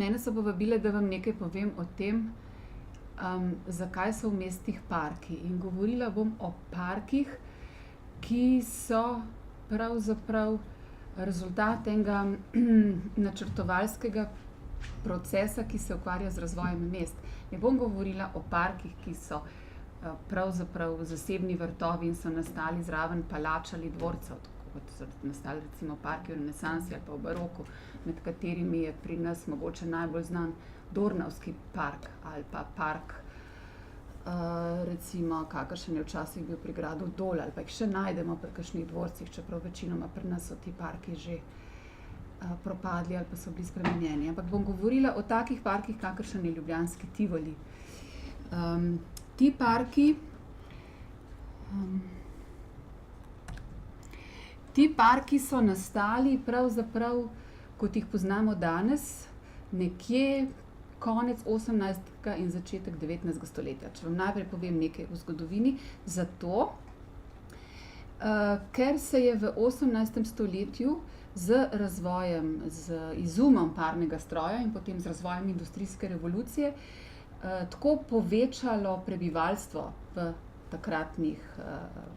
Mene so povabile, da vam nekaj povem o tem, zakaj so v mestih parki. In govorila bom o parkih, ki so pravzaprav rezultat enega načrtovalskega procesa, ki se ukvarja z razvojem mest. Ne bom govorila o parkih, ki so pravzaprav zasebni vrtovi in so nastali zraven palač ali dvorcev, tako kot so nastali recimo parki v renesansi ali pa v baroku, med katerimi je pri nas mogoče najbolj znan Dornavski park ali pa park, recimo, kakršen je včasih bil pri gradu Dol, ali pa jih še najdemo pri kakšnih dvorcih, čeprav večinoma pri nas so ti parki že propadli ali pa so bili spremenjeni. Ampak bom govorila o takih parkih, kakršen je ljubljanski Tivoli. Ti parki so nastali pravzaprav, kot jih poznamo danes, nekje konec 18. in začetek 19. stoletja. Če vam najprej povem nekaj o zgodovini, zato, ker se je v 18. stoletju z razvojem, z izumom parnega stroja in potem z razvojem industrijske revolucije, tako povečalo prebivalstvo v takratnih,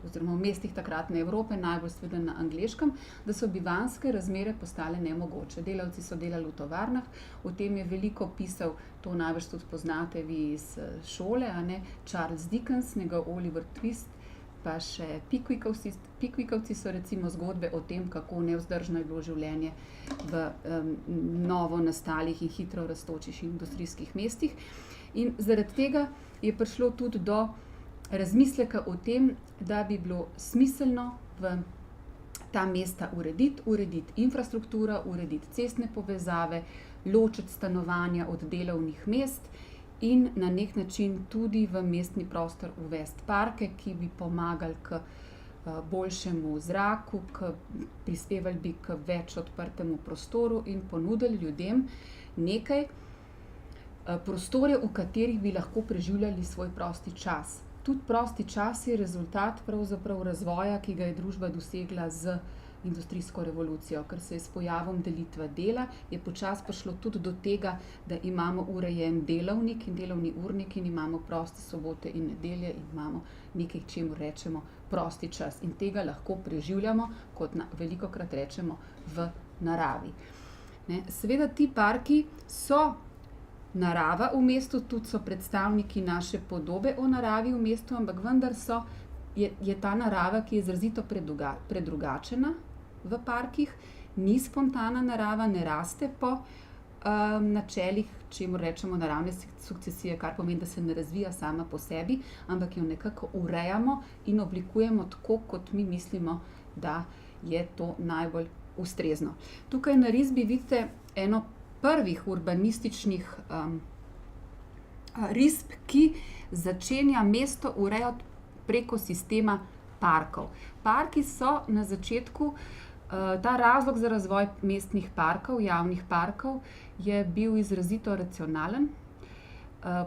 oziroma v mestih takratne Evrope, najbolj seveda na Angleškem, da so bivanjske razmere postale nemogoče. Delavci so delali v tovarnah, o tem je veliko pisal, to najbrž tudi poznate vi iz šole, a ne, Charles Dickens, njegov Oliver Twist, pa še Pickwickovci. Pickwickovci so recimo zgodbe o tem, kako nevzdržno je bilo življenje v novo nastalih in hitro rastočih industrijskih mestih. In zaradi tega je prišlo tudi do razmisleka o tem, da bi bilo smiselno v ta mesta urediti infrastrukturo, urediti cestne povezave, ločiti stanovanja od delovnih mest in na nek način tudi v mestni prostor uvesti parke, ki bi pomagali k boljšemu zraku, prispevali bi k več odprtemu prostoru in ponudili ljudem nekaj prostorov, v katerih bi lahko preživljali svoj prosti čas. Tudi prosti čas je rezultat pravzaprav razvoja, ki ga je družba dosegla z industrijsko revolucijo, ker se je s pojavom delitve dela, je počasi prišlo tudi do tega, da imamo urejen delovnik in delovni urnik in imamo proste sobote in nedelje in imamo nekaj, čemur rečemo prosti čas. In tega lahko preživljamo, kot velikokrat rečemo, v naravi. Seveda ti parki so narava v mestu, tudi so predstavniki naše podobe o naravi v mestu, ampak vendar je ta narava, ki je izrazito predrugačena v parkih, ni spontana narava, ne raste po načelih, čemur rečemo naravne sukcesije, kar pomeni, da se ne razvija sama po sebi, ampak jo nekako urejamo in oblikujemo tako, kot mi mislimo, da je to najbolj ustrezno. Tukaj na risbi vidite eno prvih urbanističnih risb, ki začenja mesto urejati preko sistema parkov. Parki so na začetku, ta razlog za razvoj mestnih parkov, javnih parkov, je bil izrazito racionalen.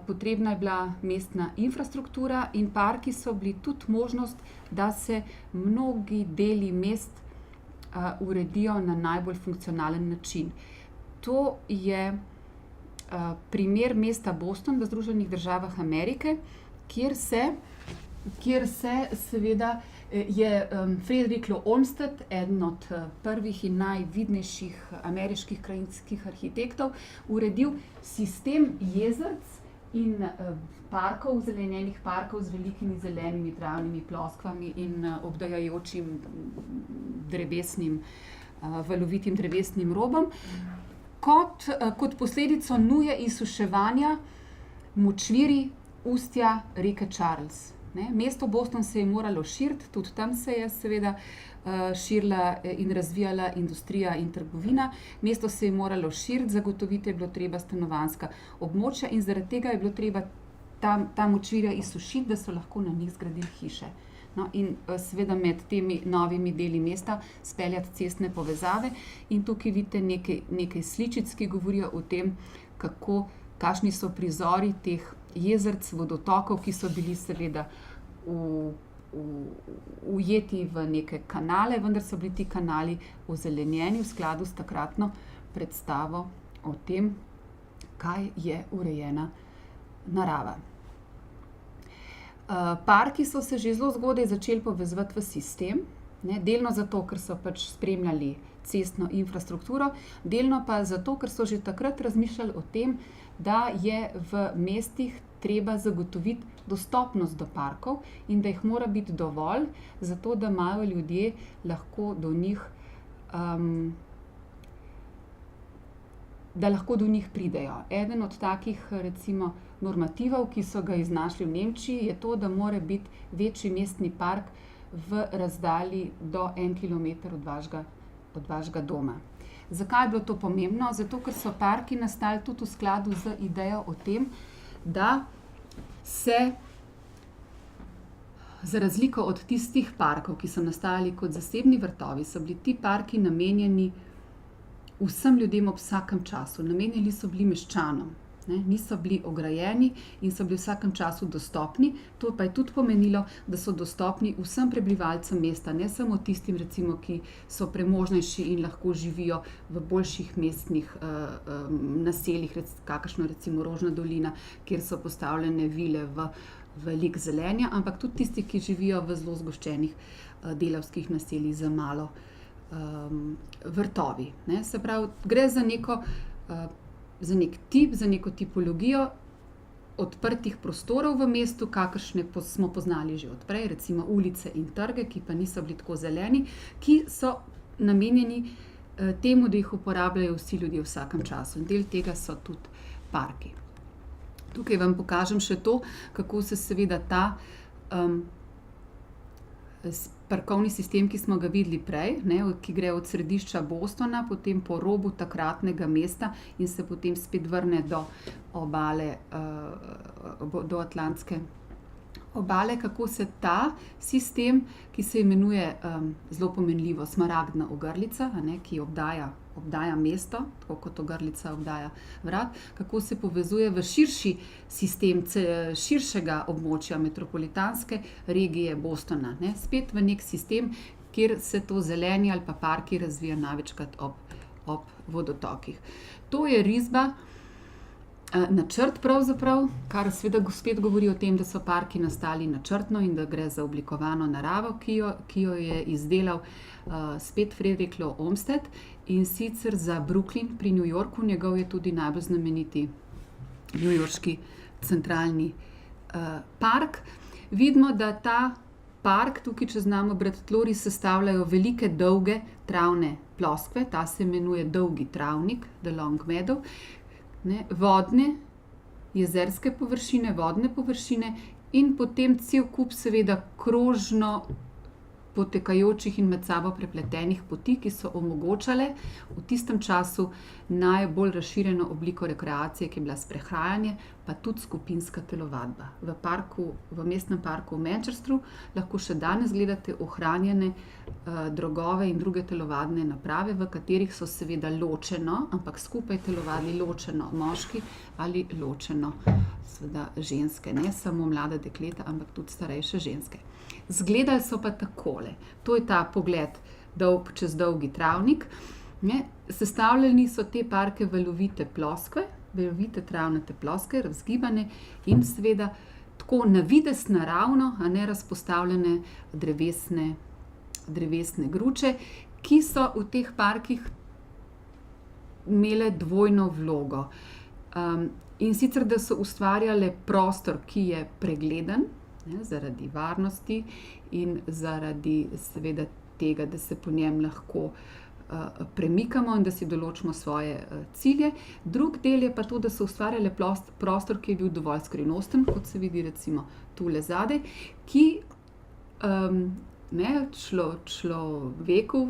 Potrebna je bila mestna infrastruktura in parki so bili tudi možnost, da se mnogi deli mest uredijo na najbolj funkcionalen način. To je primer mesta Boston v Združenih državah Amerike, kjer se seveda je Frederick Law Olmsted, eden od prvih in najvidnejših ameriških krajinskih arhitektov, uredil sistem jezerc in parkov, zelenjenih parkov z velikimi zelenimi travnimi ploskvami in obdajajočim drevesnim, valovitim drevesnim robom, kot posledico nuje izsuševanja močvirij ustja reke Charles. Mesto Boston se je moralo širiti, tudi tam se je seveda širila in razvijala industrija in trgovina. Mesto se je moralo širiti, zagotoviti je bilo treba stanovanjska območja in zaradi tega je bilo treba ta močvirja izsušiti, da so lahko na njih zgradili hiše. In seveda med temi novimi deli mesta speljati cestne povezave in tukaj vidite nekaj sličic, ki govorijo o tem, kakšni so prizori teh jezerc, vodotokov, ki so bili seveda ujeti v neke kanale, vendar so bili ti kanali ozelenjeni v skladu s takratno predstavo o tem, kaj je urejena narava. Parki so se že zelo zgodaj začeli povezovati v sistem, ne, delno zato, ker so pač spremljali cestno infrastrukturo, delno pa zato, ker so že takrat razmišljali o tem, da je v mestih treba zagotoviti dostopnost do parkov in da jih mora biti dovolj, zato da imajo ljudje lahko do njih, da lahko do njih pridejo. Eden od takih, recimo, normativov, ki so ga iznašli v Nemčiji, je to, da mora biti večji mestni park v razdalji do 1 kilometer od vašega doma. Zakaj je bilo to pomembno? Zato, ker so parki nastali tudi v skladu z idejo o tem, da se za razliko od tistih parkov, ki so nastali kot zasebni vrtovi, so bili ti parki namenjeni vsem ljudem ob vsakem času. Namenjeni so bili meščanom, ne? Niso bili ograjeni in so bili v vsakem času dostopni. To pa je tudi pomenilo, da so dostopni vsem prebivalcem mesta, ne samo tistim, recimo, ki so premožnejši in lahko živijo v boljših mestnih naseljih, kakršno recimo Rožna dolina, kjer so postavljene vile v lik zelenja, ampak tudi tisti, ki živijo v zelo zgoščenih delavskih naseljih z malo vrtovi. Ne? Se pravi, gre za neko tipologijo odprtih prostorov v mestu, kakršne smo poznali že odprej, recimo ulice in trge, ki pa niso bili tako zeleni, ki so namenjeni temu, da jih uporabljajo vsi ljudje v vsakem času. In del tega so tudi parki. Tukaj vam pokažem še to, kako se seveda ta parkovni sistem, ki smo ga videli prej, ne, ki gre od središča Bostona, potem po robu takratnega mesta in se potem spet vrne do obale, do Atlantske obale, kako se ta sistem, ki se imenuje zelo pomenljivo Smaragdna ogrlica, ne, ki obdaja mesto, tako kot ogrlica obdaja vrat, kako se povezuje v širši sistem širšega območja metropolitanske regije Bostona, ne, spet v nek sistem, kjer se to zelenje ali pa parki razvija največkrat ob vodotokih. To je risba, načrt pravzaprav, kar seveda spet govori o tem, da so parki nastali načrtno in da gre za oblikovano naravo, ki jo je izdelal spet Frederick Law Olmsted, in sicer za Brooklyn pri New Yorku. Njegov je tudi najbolj znameniti newyorški centralni park. Vidimo, da ta park, tukaj če znamo brati tlori, sestavljajo velike, dolge travne ploskve, ta se imenuje dolgi travnik, the long meadow, ne, vodne, jezerske površine, vodne površine in potem cel kup seveda krožno potekajočih in med sabo prepletenih poti, ki so omogočale v tistem času najbolj razširjeno obliko rekreacije, ki je bila sprehajanje, pa tudi skupinska telovadba. V mestnem parku v Manchesteru lahko še danes gledate ohranjene drogove in druge telovadne naprave, v katerih so seveda ločeno, ampak skupaj telovadili ločeno moški ali ločeno seveda ženske, ne samo mlada dekleta, ampak tudi starejše ženske. Zgledali so pa takole. To je ta pogled čez dolgi travnik. Ne? Sestavljeni so te parke valovite ploskve, valovite travnate ploskve, razgibane in seveda tako na videz naravno, a ne razpostavljene drevesne gruče, ki so v teh parkih imele dvojno vlogo. In sicer, da so ustvarjale prostor, ki je pregleden, ne, zaradi varnosti in zaradi seveda tega, da se po njem lahko premikamo in da si določimo svoje cilje. Drug del je pa to, da so ustvarjale prostor, ki je bil dovolj skrivnosten, kot se vidi recimo tule zadaj, ki človeku,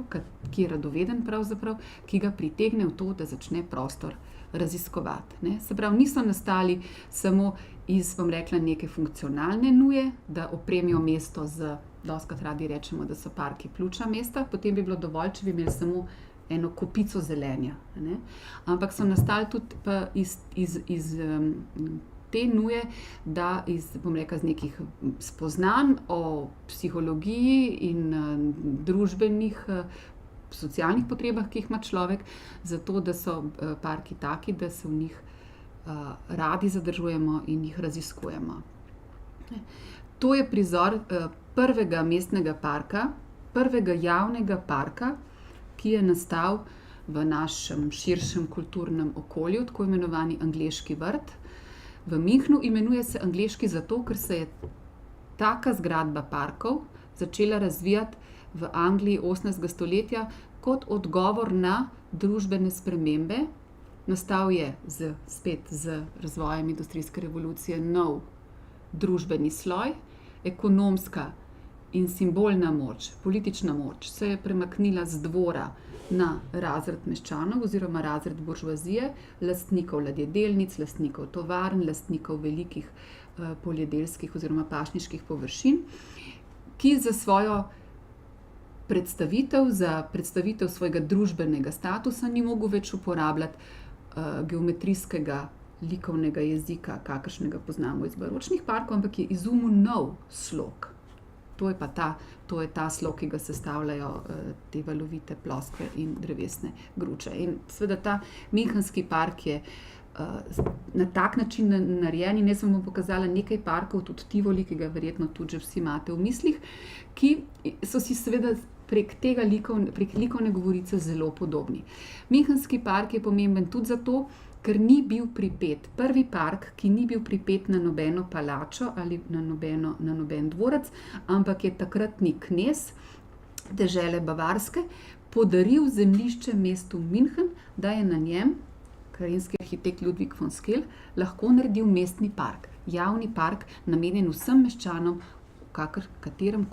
ki je radoveden pravzaprav, ki ga pritegne v to, da začne prostor raziskovati. Ne. Se pravi, niso nastali samo iz, bom rekla, neke funkcionalne nuje, da opremijo mesto dostikrat radi rečemo, da so parki pljuča mesta, potem bi bilo dovolj, če bi imeli samo eno kopico zelenja. Ne. Ampak so nastali tudi pa iz te nuje, da bom rekla, z nekih spoznanj o psihologiji in družbenih socialnih potrebah, ki jih ima človek, zato da so parki taki, da se v njih radi zadržujemo in jih raziskujemo. To je prizor prvega mestnega parka, prvega javnega parka, ki je nastal v našem širšem kulturnem okolju, tako imenovani Angleški vrt. V Münchnu imenuje se angleški zato, ker se je taka zgradba parkov začela razvijati v Angliji 18. stoletja kot odgovor na družbene spremembe. Nastal je spet z razvojem industrijske revolucije nov družbeni sloj, ekonomska in simbolna moč, politična moč se je premaknila z dvora na razred meščanov oziroma razred buržoazije, lastnikov ladjedelnic, lastnikov tovarn, lastnikov velikih poljedelskih oziroma pašniških površin, ki za svojo predstavitev svojega družbenega statusa ni mogel več uporabljati geometrijskega likovnega jezika, kakršnega poznamo iz baročnih parkov, ampak je izumil nov slog. To je ta slog, ki ga sestavljajo te valovite ploskve in drevesne gruče. In seveda ta münchenski park je na tak način narejen in jaz vam bom pokazala nekaj parkov, tudi Tivoli, ki ga verjetno tudi že vsi imate v mislih, ki so si seveda prek likovne govorice zelo podobni. Münchenski park je pomemben tudi zato, ker ni bil pripet. Prvi park, ki ni bil pripet na nobeno palačo ali na noben dvorec, ampak je takratni knez dežele Bavarske podaril zemljišče mestu München, da je na njem krajinski arhitekt Ludwig von Sckell lahko naredil mestni park, javni park, namenjen vsem meščanom v katerem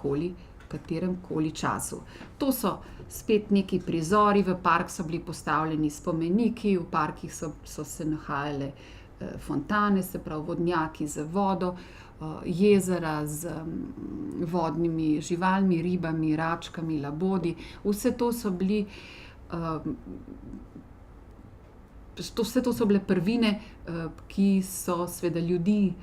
koli času. To so spet neki prizori, v park so bili postavljeni spomeniki, v parkih so se nahajale fontane, se pravi vodnjaki z vodo, jezera z vodnimi živalmi, ribami, račkami, labodi. Vse to so bile prvine, ki so seveda ljudi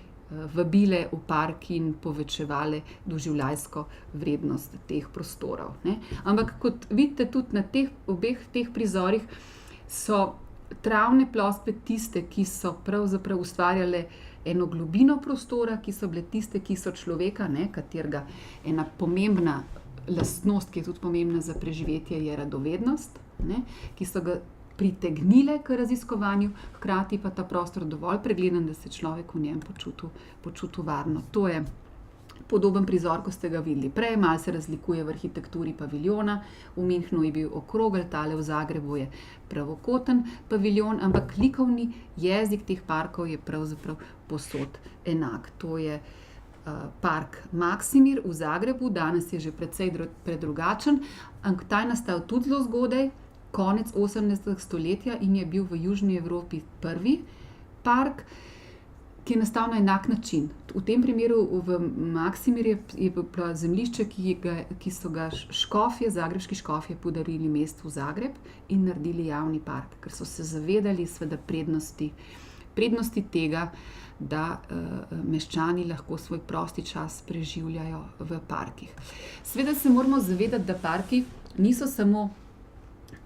vabile v park in povečevale doživljajsko vrednost teh prostorov, ne. Ampak kot vidite tudi na obeh teh prizorih so travne ploskve tiste, ki so pravzaprav ustvarjale eno globino prostora, ki so bile tiste, ki so človeka, ne, katerega ena pomembna lastnost, ki je tudi pomembna za preživetje, je radovednost, ne, ki so ga pritegnile k raziskovanju, hkrati pa ta prostor dovolj pregleden, da se človek v njem počutil varno. To je podoben prizor, ko ste ga videli prej, malo se razlikuje v arhitekturi paviljona, v Münchnu je bil okrogel, tale v Zagrebu je pravokoten paviljon, ampak likovni jezik teh parkov je pravzaprav povsod enak. To je park Maksimir v Zagrebu, danes je že precej predrugačen, ampak ta je nastal tudi zelo zgodaj, konec 18. stoletja in je bil v Južni Evropi prvi park, ki je nastal na enak način. V tem primeru v Maksimirju je bilo zemljišče, ki so ga zagrebški škofje podarili mestu Zagreb in naredili javni park, ker so se zavedali seveda prednosti tega, da meščani lahko svoj prosti čas preživljajo v parkih. Seveda se moramo zavedati, da parki niso samo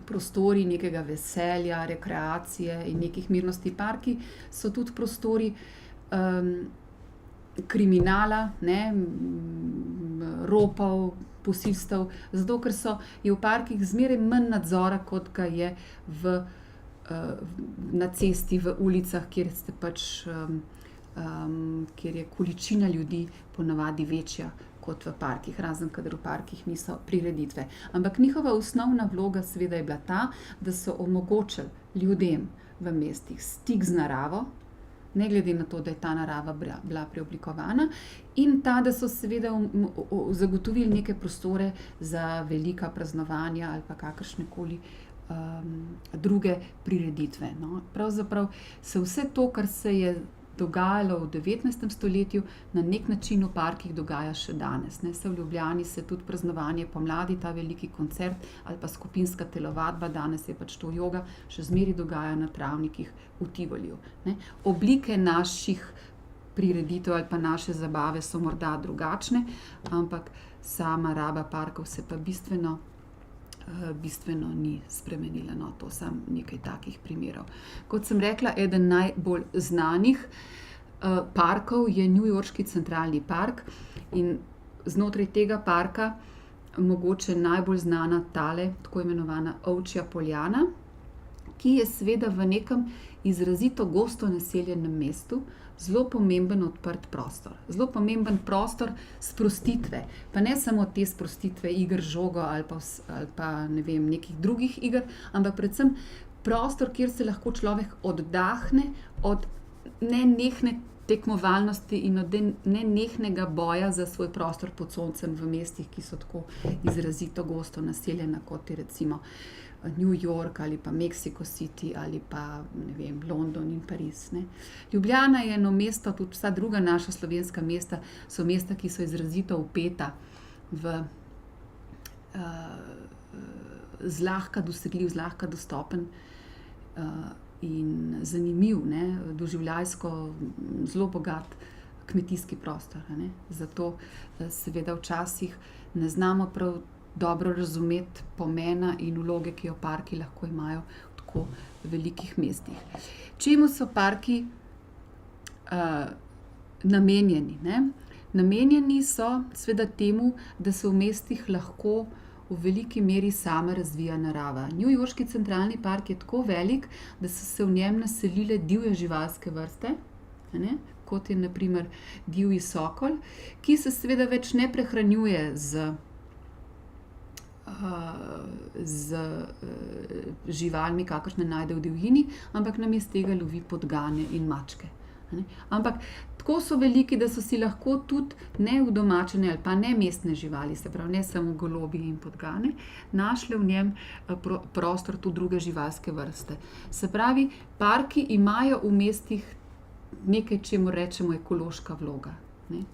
prostori nekega veselja, rekreacije in nekih mirnosti. Parki so tudi prostori kriminala, ne, ropov, posilstev, zato ker je v parkih zmeraj manj nadzora, kot ga je na cesti, v ulicah, kjer je količina ljudi ponavadi večja kot v parkih, razen kadar v parkih niso prireditve. Ampak njihova osnovna vloga seveda je bila ta, da so omogočili ljudem v mestih stik z naravo, ne glede na to, da je ta narava bila preoblikovana, in ta, da so seveda zagotovili neke prostore za velika praznovanja ali pa kakršnekoli druge prireditve, no. Pravzaprav se vse to, kar se je dogajalo v 19. stoletju, na nek način v parkih dogaja še danes, ne. V Ljubljani se tudi praznovanje pomladi, ta veliki koncert ali pa skupinska telovadba, danes je pač to joga, še zmeraj dogaja na travnikih v Tivoliju, ne. Oblike naših prireditev ali pa naše zabave so morda drugačne, ampak sama raba parkov se pa bistveno bistveno ni spremenila. No, to samo nekaj takih primerov. Kot sem rekla, eden najbolj znanih parkov je newyorški centralni park in znotraj tega parka mogoče najbolj znana tale, tako imenovana Ovčja poljana, ki je seveda v nekem izrazito gosto naseljenem mestu zelo pomemben odprt prostor. Zelo pomemben prostor sprostitve, pa ne samo te sprostitve iger žogo ali pa ne vem, nekih drugih iger, ampak predvsem prostor, kjer se lahko človek oddahne od nenehne tekmovalnosti in od nenehnega boja za svoj prostor pod soncem v mestih, ki so tako izrazito gosto naseljena, kot je recimo New York ali pa Mexico City ali pa ne vem, London in Pariz. Ne. Ljubljana je eno mesto, tudi vsa druga naša slovenska mesta so mesta, ki so izrazito vpeta v zlahka dosegljiv, zlahka dostopen in zanimiv, ne, doživljajsko zelo bogat kmetijski prostor. Ne. Zato seveda včasih ne znamo prav dobro razumeti pomena in vloge, ki jo parki lahko imajo v tako velikih mestih. Čemu so parki namenjeni? Ne? Namenjeni so seveda temu, da se v mestih lahko v veliki meri sama razvija narava. Newyorški centralni park je tako velik, da so se v njem naselile divje živalske vrste, ne? Kot je na primer divji sokol, ki se seveda več ne prehranjuje z živalmi, kakršne najde v divjini, ampak namesto tega lovi podgane in mačke. Ampak tako so veliki, da so si lahko tudi neudomačene ali pa ne mestne živali, se pravi ne samo golobi in podgane, našle v njem prostor tudi druge živalske vrste. Se pravi, parki imajo v mestih nekaj, čemu rečemo ekološka vloga. Ne?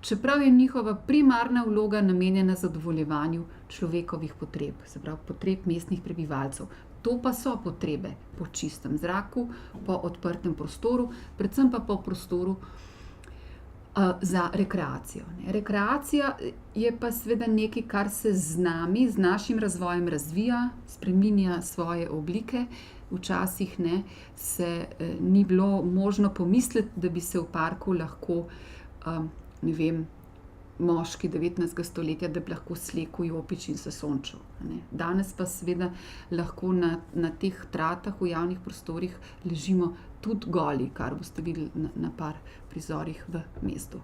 Čeprav je njihova primarna vloga namenjena zadovoljevanju človekovih potreb, se pravi potreb mestnih prebivalcev. To pa so potrebe po čistem zraku, po odprtem prostoru, predvsem pa po prostoru za rekreacijo. Rekreacija je pa seveda nekaj, kar se z nami, z našim razvojem razvija, spreminja svoje oblike. Včasih ne, se ni bilo možno pomisliti, da bi se v parku lahko ne vem, moški 19. stoletja, da bi lahko slekel jopič in se sončil. Danes pa seveda lahko na teh tratah v javnih prostorih ležimo tudi goli, kar boste videli na par prizorih v mestu.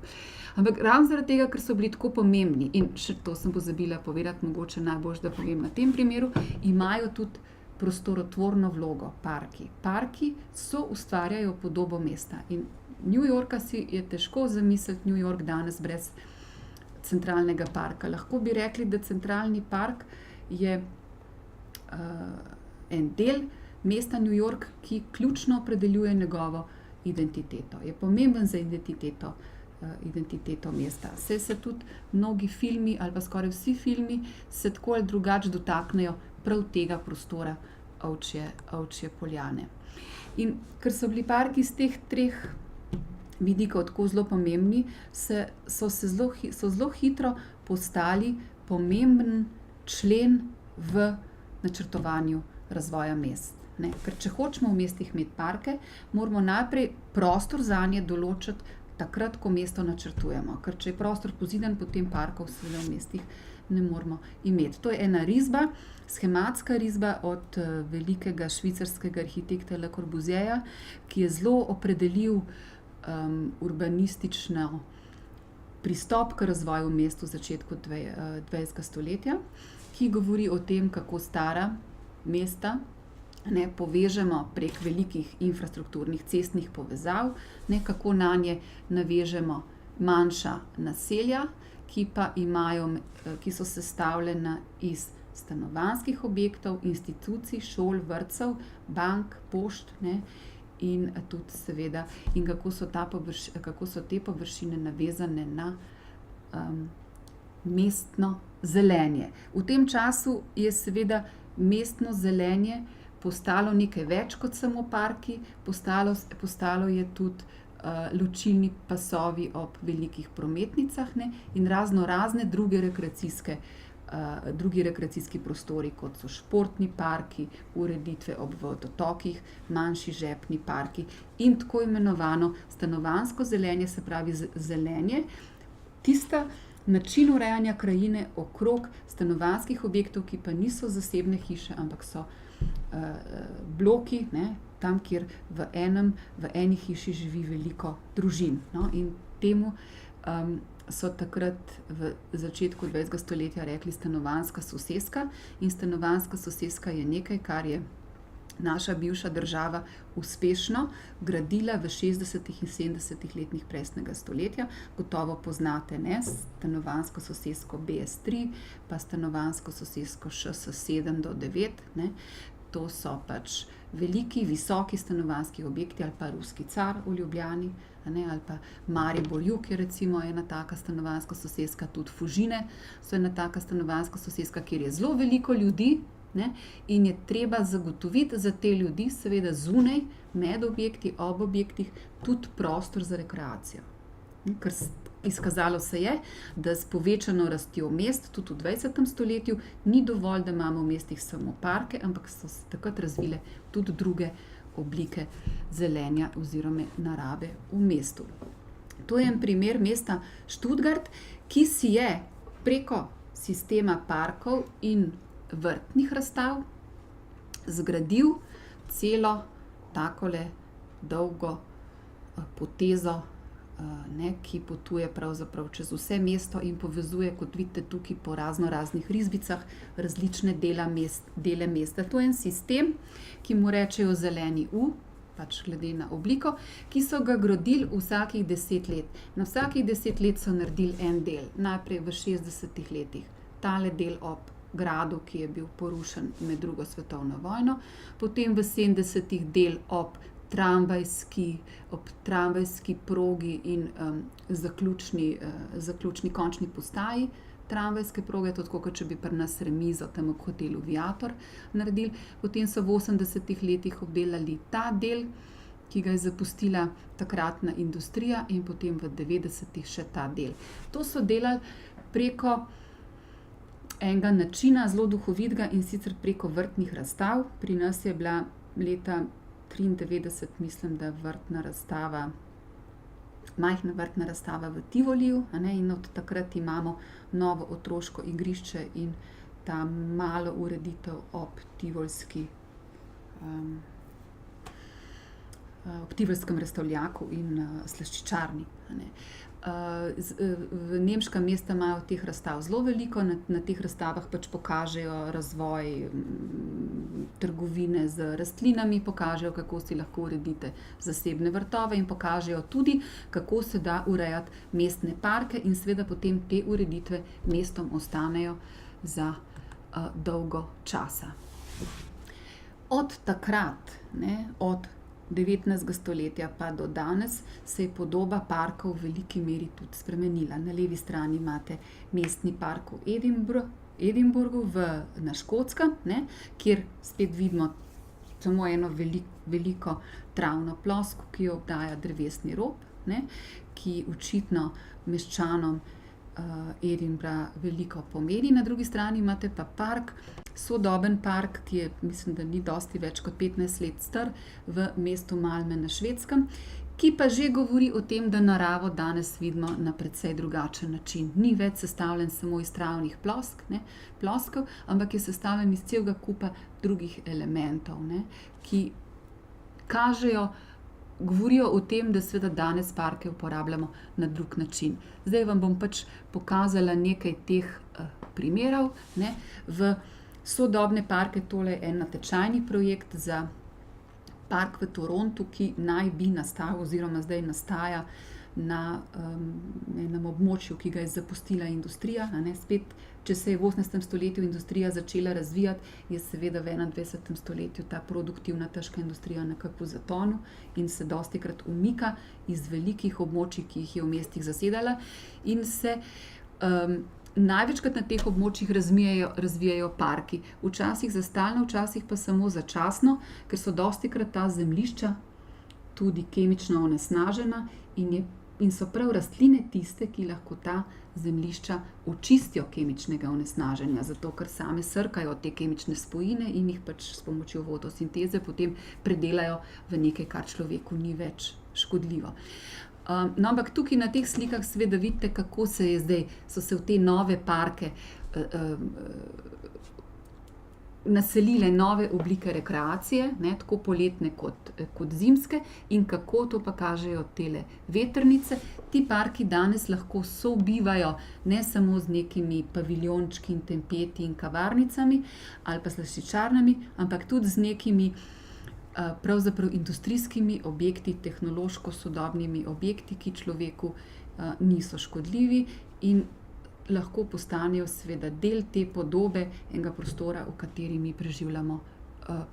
Ampak ravno zaradi tega, ker so bili tako pomembni, in še to sem pozabila povedati, mogoče najboljše, da povem na tem primeru, imajo tudi prostorotvorno vlogo parki. Parki ustvarjajo podobo mesta in New Yorka si je težko zamisliti New York danes brez centralnega parka. Lahko bi rekli, da centralni park je en del mesta New York, ki ključno opredeljuje njegovo identiteto. Je pomemben za identiteto mesta. Saj se tudi mnogi filmi ali pa skoraj vsi filmi se tako ali drugače dotaknejo prav tega prostora Ovčje poljane. In ker so bili parki iz teh treh vidikov tako zelo pomembni, so zelo hitro postali pomemben člen v načrtovanju razvoja mest. Ne? Ker če hočemo v mestih imeti parke, moramo najprej prostor zanje določiti takrat, ko mesto načrtujemo. Ker če je prostor pozidan, potem parkov seveda v mestih ne moramo imeti. To je ena risba, schematska risba od velikega švicarskega arhitekta Le Corbusierja, ki je zelo opredelil urbanistično pristop k razvoju v mestu v začetku 20. stoletja, ki govori o tem, kako stara mesta povežemo prek velikih infrastrukturnih cestnih povezav, kako nanje navežemo manjša naselja, ki so sestavljena iz stanovanjskih objektov, institucij, šol, vrtcev, bank, pošt, in tudi seveda, in kako so te površine navezane na mestno zelenje. V tem času je seveda mestno zelenje postalo nekaj več kot samo parki, postalo je tudi ločilni pasovi ob velikih prometnicah in razne druge rekreacijske drugi rekreacijski prostori, kot so športni parki, ureditve ob vodotokih, manjši žepni parki in tako imenovano stanovanjsko zelenje, se pravi zelenje, tista način urejanja krajine okrog stanovanjskih objektov, ki pa niso zasebne hiše, ampak so bloki, ne, tam, kjer v eni hiši živi veliko družin. No, in temu so takrat v začetku 20. stoletja rekli stanovanjska soseska, in stanovanjska soseska je nekaj, kar je naša bivša država uspešno gradila v 60. in 70. letih prejšnjega stoletja. Gotovo poznate, ne, stanovanjsko sosesko BS3, pa stanovanjsko sosesko ŠS7 do 9, ne. To so pač veliki, visoki stanovanjski objekti, ali pa Ruski car v Ljubljani, ali pa Maribor Jug je recimo ena taka stanovanjska soseska, tudi Fužine so ena taka stanovanjska soseska, kjer je zelo veliko ljudi, ne, in je treba zagotoviti za te ljudi, seveda zunaj, med objekti, ob objektih, tudi prostor za rekreacijo. Ker izkazalo se je, da s povečano rastjo mest, tudi v 20. stoletju, ni dovolj, da imamo v mestih samo parke, ampak so se takrat razvile tudi druge oblike zelenja oziroma narave v mestu. To je en primer mesta Stuttgart, ki si je preko sistema parkov in vrtnih razstav zgradil celo takole dolgo potezo, ne, ki potuje pravzaprav čez vse mesto in povezuje, kot vidite tukaj po raznih risbicah, različne dele mesta. To je en sistem, ki mu rečejo zeleni U, pač glede na obliko, ki so ga gradili vsakih 10 let. Na vsakih 10 let so naredili en del, najprej v 60. letih. Tale del ob gradu, ki je bil porušen med drugo svetovno vojno, potem v 70. del ob tramvajski progi in zaključni končni postaji tramvajske proge, to tako, kot če bi pri nas remizo tam v hotelu Viator naredili. Potem so v 80. letih obdelali ta del, ki ga je zapustila takratna industrija, in potem v 90. še ta del. To so delali preko enega načina, zelo duhovitega, in sicer preko vrtnih razstav. Pri nas je bila leta 93, mislim, da majhna vrtna razstava v Tivoliju, in od takrat imamo novo otroško igrišče in ta malo ureditev ob Tivolskem razstavljaku in slaščičarni. Nemška mesta imajo teh razstav zelo veliko, na teh razstavah pač pokažejo razvoj trgovine z rastlinami, pokažejo, kako si lahko uredite zasebne vrtove, in pokažejo tudi, kako se da urejati mestne parke, in seveda potem te ureditve mestom ostanejo za dolgo časa. Od takrat, od 19. stoletja pa do danes, se je podoba parkov v veliki meri tudi spremenila. Na levi strani imate mestni park v Edinburgu na Škotskem, kjer spet vidimo samo eno veliko travno ploskvo, ki jo obdaja drevesni rob, ki očitno meščanom Edinburgha veliko pomeni. Na drugi strani imate pa park, sodoben park, ki je, mislim, da ni dosti več kot 15 let star, v mestu Malmö na Švedskem, ki pa že govori o tem, da naravo danes vidimo na precej drugačen način. Ni več sestavljen samo iz travnih ploskev, ampak je sestavljen iz celega kupa drugih elementov, ki govorijo o tem, da seveda danes parke uporabljamo na drug način. Zdaj vam bom pač pokazala nekaj teh primerov. V sodobne parke, tole je en natečajni projekt za park v Torontu, ki naj bi nastal oziroma zdaj nastaja na enem območju, ki ga je zapustila industrija. Spet, če se je v 18. stoletju industrija začela razvijati, je seveda v 21. stoletju ta produktivna težka industrija nekako zatonil in se dostikrat umika iz velikih območij, ki jih je v mestih zasedala, in se največkrat na teh območjih razvijajo parki. Včasih za stalno, včasih pa samo začasno, ker so dostikrat ta zemljišča tudi kemično onesnažena in je In so prav rastline tiste, ki lahko ta zemljišča očistijo kemičnega onesnaženja, zato ker same srkajo te kemične spojine in jih pač s pomočjo fotosinteze potem predelajo v nekaj, kar človeku ni več škodljivo. No, ampak tukaj na teh slikah seveda vidite, kako so se v te nove parke naselile nove oblike rekreacije, tako poletne kot zimske, in kako to pa kažejo tele vetrnice. Ti parki danes lahko sobivajo ne samo z nekimi paviljončki in tempeti in kavarnicami ali pa slaščičarnami, ampak tudi z nekimi pravzaprav industrijskimi objekti, tehnološko sodobnimi objekti, ki človeku niso škodljivi in lahko postanejo seveda del te podobe enega prostora, v kateri mi preživljamo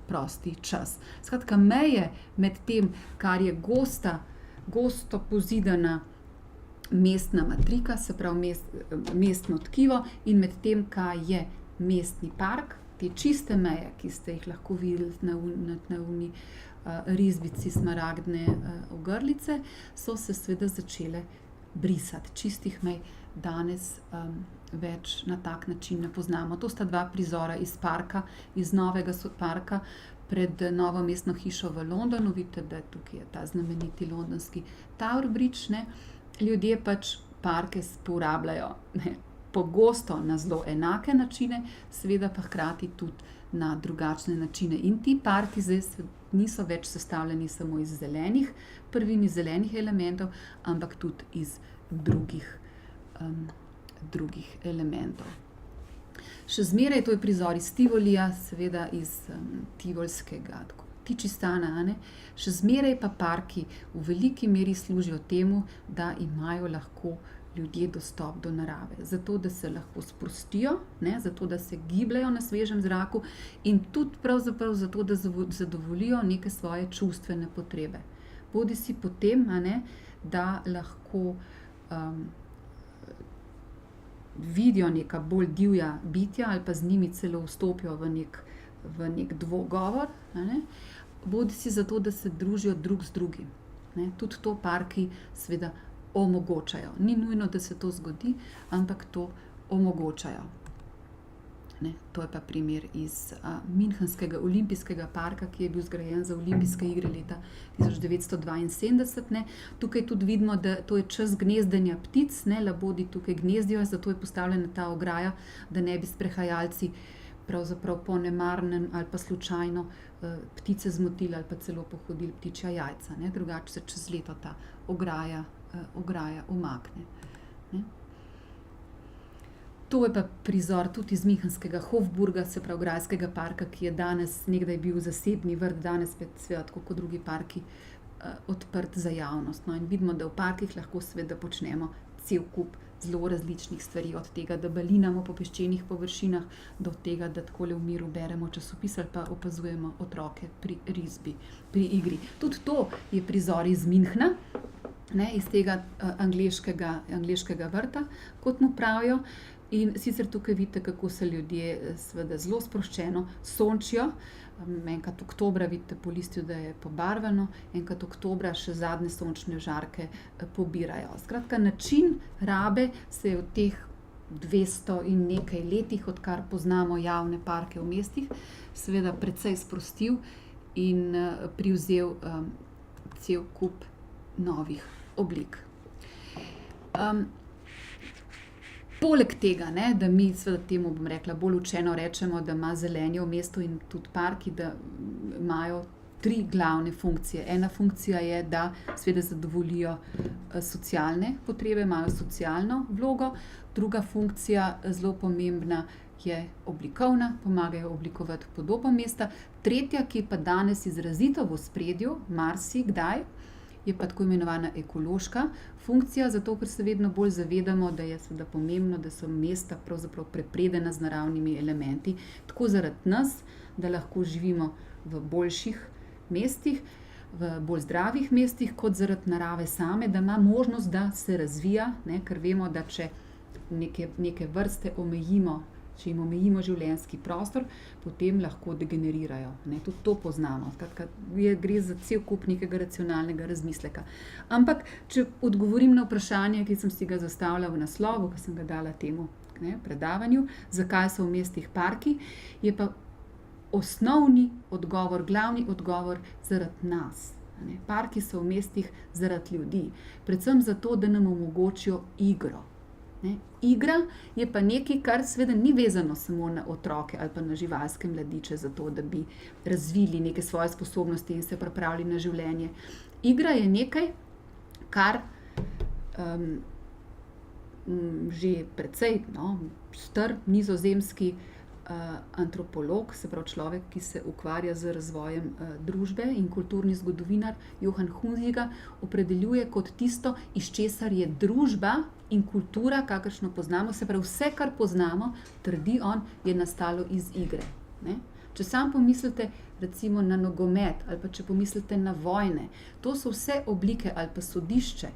prosti čas. Skratka, meje med tem, kar je gosto pozidana mestna matrika, se pravi mestno tkivo, in med tem, kaj je mestni park, te čiste meje, ki ste jih lahko videli na uni risbici smaragdne ogrlice, so se seveda začele brisati. Čistih mej danes več na tak način ne poznamo. To sta dva prizora iz parka, iz novega parka pred novo mestno hišo v Londonu. Vidite, da tukaj je ta znameniti londonski Tower Bridge. Ljudje pač parke uporabljajo pogosto na zelo enake načine, seveda pa hkrati tudi na drugačne načine. In ti parki zdaj niso več sestavljeni samo iz prvini zelenih elementov, ampak tudi iz drugih elementov. Še zmeraj to je prizor iz Tivolija, seveda iz tivolskega Tičistana, še zmeraj pa parki v veliki meri služijo temu, da imajo lahko ljudje dostop do narave, zato da se lahko sprostijo, zato da se gibljajo na svežem zraku in tudi pravzaprav zato, da zadovoljijo neke svoje čustvene potrebe. Bodisi potem, da lahko vidijo neka bolj divja bitja ali pa z njimi celo vstopijo v nek dvogovor, bodisi zato, da se družijo drug z drugim. Tudi to parki seveda omogočajo. Ni nujno, da se to zgodi, ampak to omogočajo. To je pa primer iz Münchenskega olimpijskega parka, ki je bil zgrajen za olimpijske igre leta 1972. Tukaj tudi vidimo, da to je čas gnezdenja ptic, labodi tukaj gnezdijo, zato je postavljena ta ograja, da ne bi sprehajalci pravzaprav po nemarnem ali pa slučajno ptice zmotili ali pa celo pohodili ptičja jajca. Drugače se čez leto ta ograja umakne. To je pa prizor tudi iz Münchenskega Hofburga, se pravi grajskega parka, ki je danes, nekdaj bil zasebni vrt, danes pa seveda tako kot drugi parki odprt za javnost. In vidimo, da v parkih lahko seveda počnemo cel kup zelo različnih stvari, od tega, da balinamo po peščenih površinah, do tega, da takole v miru beremo časopis ali pa opazujemo otroke pri risbi, pri igri. Tudi to je prizor iz Münchna, iz tega angleškega vrta, kot mu pravijo. In sicer tukaj vidite, kako se ljudje seveda zelo sproščeno sončijo. Enkrat oktobra vidite po listju, da je pobarvano, enkrat oktobra še zadnje sončne žarke pobirajo. Skratka, način rabe se je v teh 200 in nekaj letih, odkar poznamo javne parke v mestih, seveda precej sprostil in privzel cel kup novih oblik. Poleg tega, da mi seveda temu, bom rekla, bolj učeno rečemo, da ima zelenje v mestu in tudi parki, da imajo 3 glavne funkcije. Ena funkcija je, da seveda zadovoljijo socialne potrebe, imajo socialno vlogo. Druga funkcija, zelo pomembna, je oblikovna, pomagajo oblikovati podobo mesta. Tretja, ki je pa danes izrazito v ospredju, marsikdaj, je pa tako imenovana ekološka funkcija, zato ker se vedno bolj zavedamo, da je seveda pomembno, da so mesta pravzaprav prepredena z naravnimi elementi, tako zaradi nas, da lahko živimo v boljših mestih, v bolj zdravih mestih, kot zaradi narave same, da ima možnost, da se razvija, ker vemo, da če neke vrste omejimo Če jim omejimo življenjski prostor, potem lahko degenerirajo. Tudi to poznamo. Skratka, gre za cel kup nekega racionalnega razmisleka. Ampak, če odgovorim na vprašanje, ki sem si ga zastavila v naslovu, ki sem ga dala temu predavanju, zakaj so v mestih parki, je pa osnovni odgovor, glavni odgovor zaradi nas. Parki so v mestih zaradi ljudi. Predvsem zato, da nam omogočijo igro. Igra je pa nekaj, kar seveda ni vezano samo na otroke ali pa na živalske mladiče, zato da bi razvili neke svoje sposobnosti in se pripravili na življenje. Igra je nekaj, kar že precej star nizozemski antropolog, se pravi človek, ki se ukvarja z razvojem družbe in kulturni zgodovinar Johan Huizinga opredeljuje kot tisto, iz česar je družba in kultura, kakršno poznamo, se pravi vse, kar poznamo, trdi on, je nastalo iz igre. Če sam pomislite recimo na nogomet ali pa če pomislite na vojne, to so vse oblike ali pa sodišče,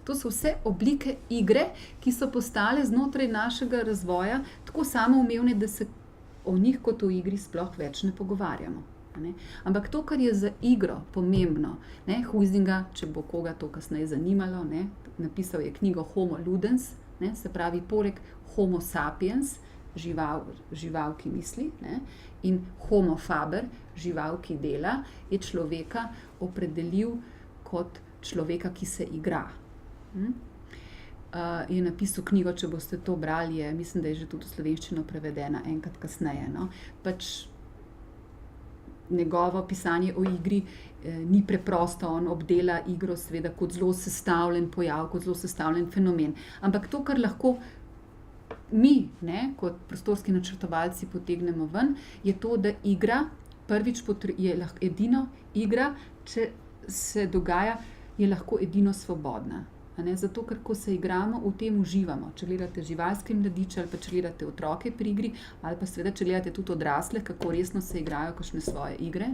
to so vse oblike igre, ki so postale znotraj našega razvoja tako samoumevne, da se o njih kot o igri sploh več ne pogovarjamo. Ampak to, kar je za igro pomembno, Huizinga, če bo koga to kasneje zanimalo, napisal je knjigo Homo ludens, se pravi poleg Homo sapiens, žival, ki misli, in Homo faber, žival, ki dela, je človeka opredelil kot človeka, ki se igra. Je napisal knjigo, če boste to brali, mislim, da je že tudi v slovenščino prevedena enkrat kasneje. Pač njegovo pisanje o igri ni preprosto, on obdela igro seveda kot zelo sestavljen pojav, kot zelo sestavljen fenomen. Ampak to, kar lahko mi, kot prostorski načrtovalci potegnemo ven, je to, da igra prvič je lahko edino igra, če se dogaja, je lahko edino svobodna. Zato, ker ko se igramo, v tem uživamo. Če gledate živalske mladiče ali pa če gledate otroke pri igri, ali pa seveda, če gledate tudi odrasle, kako resno se igrajo kakšne svoje igre,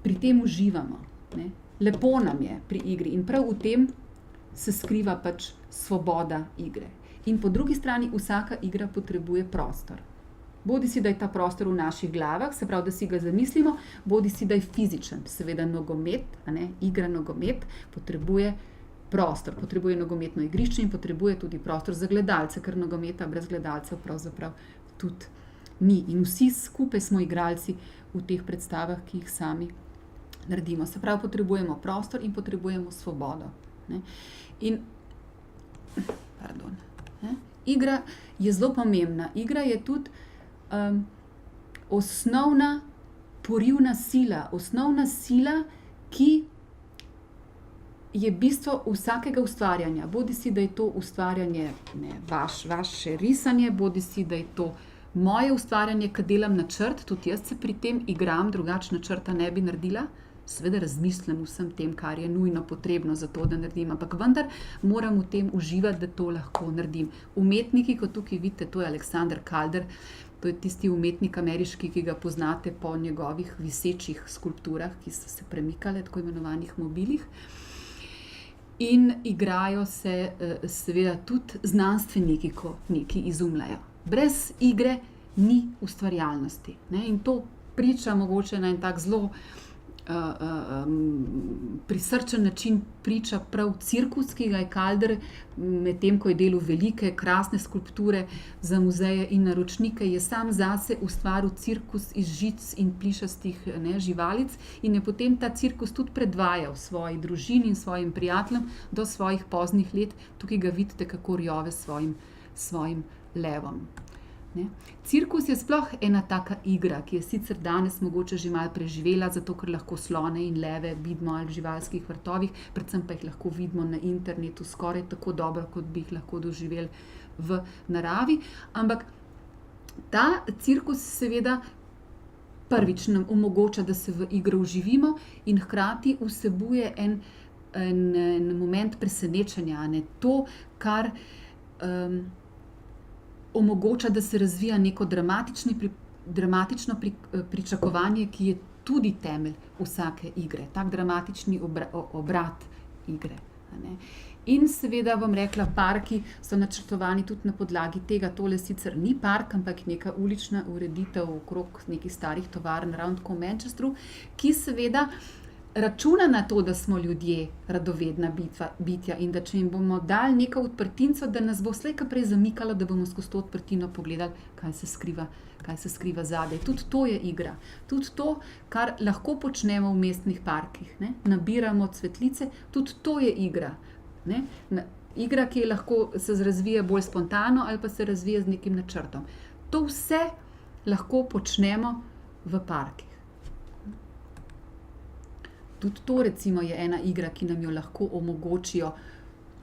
pri tem uživamo. Lepo nam je pri igri in prav v tem se skriva pač svoboda igre. In po drugi strani vsaka igra potrebuje prostor. Bodisi, da je ta prostor v naših glavah, se pravi, da si ga zamislimo, bodisi, da je fizičen. Seveda nogomet, igra nogomet potrebuje prostor, potrebuje nogometno igrišče in potrebuje tudi prostor za gledalce, ker nogometa brez gledalcev pravzaprav tudi ni. In vsi skupaj smo igralci v teh predstavah, ki jih sami naredimo. Se pravi, potrebujemo prostor in potrebujemo svobodo. In, igra je zelo pomembna. Igra je tudi osnovna porivna sila, ki je bistvo vsakega ustvarjanja. Bodisi, da je to ustvarjanje vaše risanje, bodisi, da je to moje ustvarjanje, ki delam načrt, tudi jaz se pri tem igram, drugače načrta ne bi naredila. Seveda razmislim vsem tem, kar je nujno potrebno za to, da naredim, ampak vendar moram v tem uživati, da to lahko naredim. Umetniki, kot tukaj vidite, to je Alexander Calder, to je tisti umetnik ameriški, ki ga poznate po njegovih visečih skulpturah, ki so se premikale, tako imenovanih mobilih. In igrajo se seveda tudi znanstveniki, ko nekaj izumljajo. Brez igre ni ustvarjalnosti. In to priča mogoče na en tak zelo prisrčen način priča prav cirkus, ki ga je Calder medtem, ko je delal velike, krasne skulpture za muzeje in naročnike, je sam zase ustvaril cirkus iz žic in plišastih živalic in je potem ta cirkus tudi predvajal svoji družini in svojim prijateljem do svojih poznih let. Tukaj ga vidite, kako rjove svojim levom. Cirkus je sploh ena taka igra, ki je sicer danes mogoče že malo preživela, zato ker lahko slone in leve vidimo ali v živalskih vrtovih, predvsem pa jih lahko vidimo na internetu skoraj tako dobro, kot bi jih lahko doživeli v naravi. Ampak ta cirkus seveda prvič nam omogoča, da se v igro vživimo in hkrati vsebuje en moment presenečenja, to, kar omogoča, da se razvija neko dramatično pričakovanje, ki je tudi temelj vsake igre. Tak dramatični obrat igre. In seveda bom rekla, parki so načrtovani tudi na podlagi tega. Tole sicer ni park, ampak neka ulična ureditev okrog nekih starih tovarn ravno tako v Manchesteru, ki seveda računa na to, da smo ljudje radovedna bitja in da če jim bomo dali neko odprtinco, da nas bo slej ko prej zamikalo, da bomo skozi to odprtino pogledali, kaj se skriva zadaj. Tudi to je igra. Tudi to, kar lahko počnemo v mestnih parkih, ne? Nabiramo cvetlice, tudi to je igra. Ne? Igra, ki lahko se razvije bolj spontano ali pa se razvije z nekim načrtom. To vse lahko počnemo v parkih. Tudi to recimo je ena igra, ki nam jo lahko omogočijo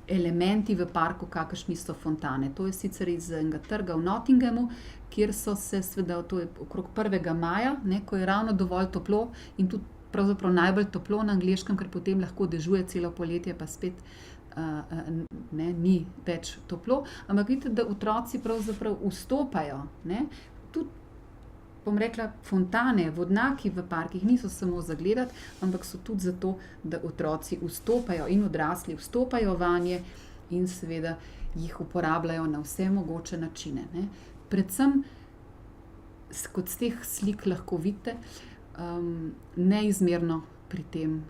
elementi v parku, kakršni so fontane. To je sicer iz enega trga v Nottinghamu, kjer so se seveda, to je okrog 1. maja, ne, ko je ravno dovolj toplo in tudi pravzaprav najbolj toplo na angleškem, ker potem lahko dežuje celo poletje, pa spet ni več toplo. Ampak vidite, da otroci pravzaprav vstopajo, ne, tudi bom rekla, fontane, vodnjaki v parkih niso samo za gledati, ampak so tudi zato, da otroci vstopajo in odrasli vstopajo vanje in seveda jih uporabljajo na vse mogoče načine. Ne. Predvsem, kot z teh slik lahko vidite, neizmerno pri tem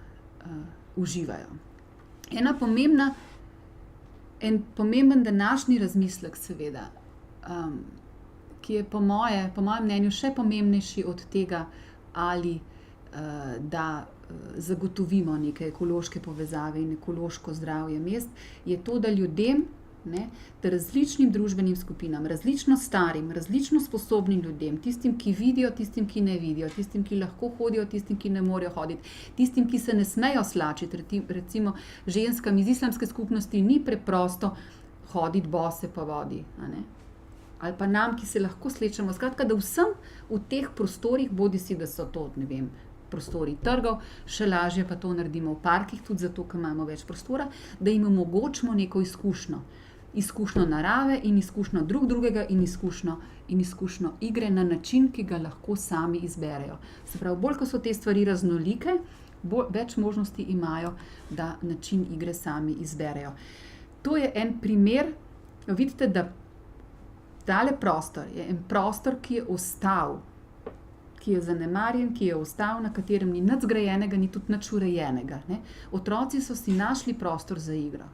uživajo. En pomemben današnji razmislek seveda, ki je po mojem mnenju še pomembnejši od tega, ali da zagotovimo neke ekološke povezave in ekološko zdravje mest, je to, da ljudem, ne, da različnim družbenim skupinam, različno starim, različno sposobnim ljudem, tistim, ki vidijo, tistim, ki ne vidijo, tistim, ki lahko hodijo, tistim, ki ne morejo hoditi, tistim, ki se ne smejo slačiti, recimo ženskam iz islamske skupnosti ni preprosto hoditi bose po vodi, a ne? Ali pa nam, ki se lahko slečemo. Skratka, da vsem v teh prostorih, bodisi da so to, ne vem, prostori trgov, še lažje pa to naredimo v parkih, tudi zato, ker imamo več prostora, da jim omogočimo neko izkušnjo narave in izkušnjo drugega in izkušnjo igre na način, ki ga lahko sami izberejo. Se pravi, bolj ko so te stvari raznolike, več možnosti imajo, da način igre sami izberejo. To je en primer, vidite, da tale prostor je en prostor, ki je ostal, ki je zanemarjen, ki je ostal, na katerem ni nič zgrajenega, ni tudi nič urejenega. Ne? Otroci so si našli prostor za igro.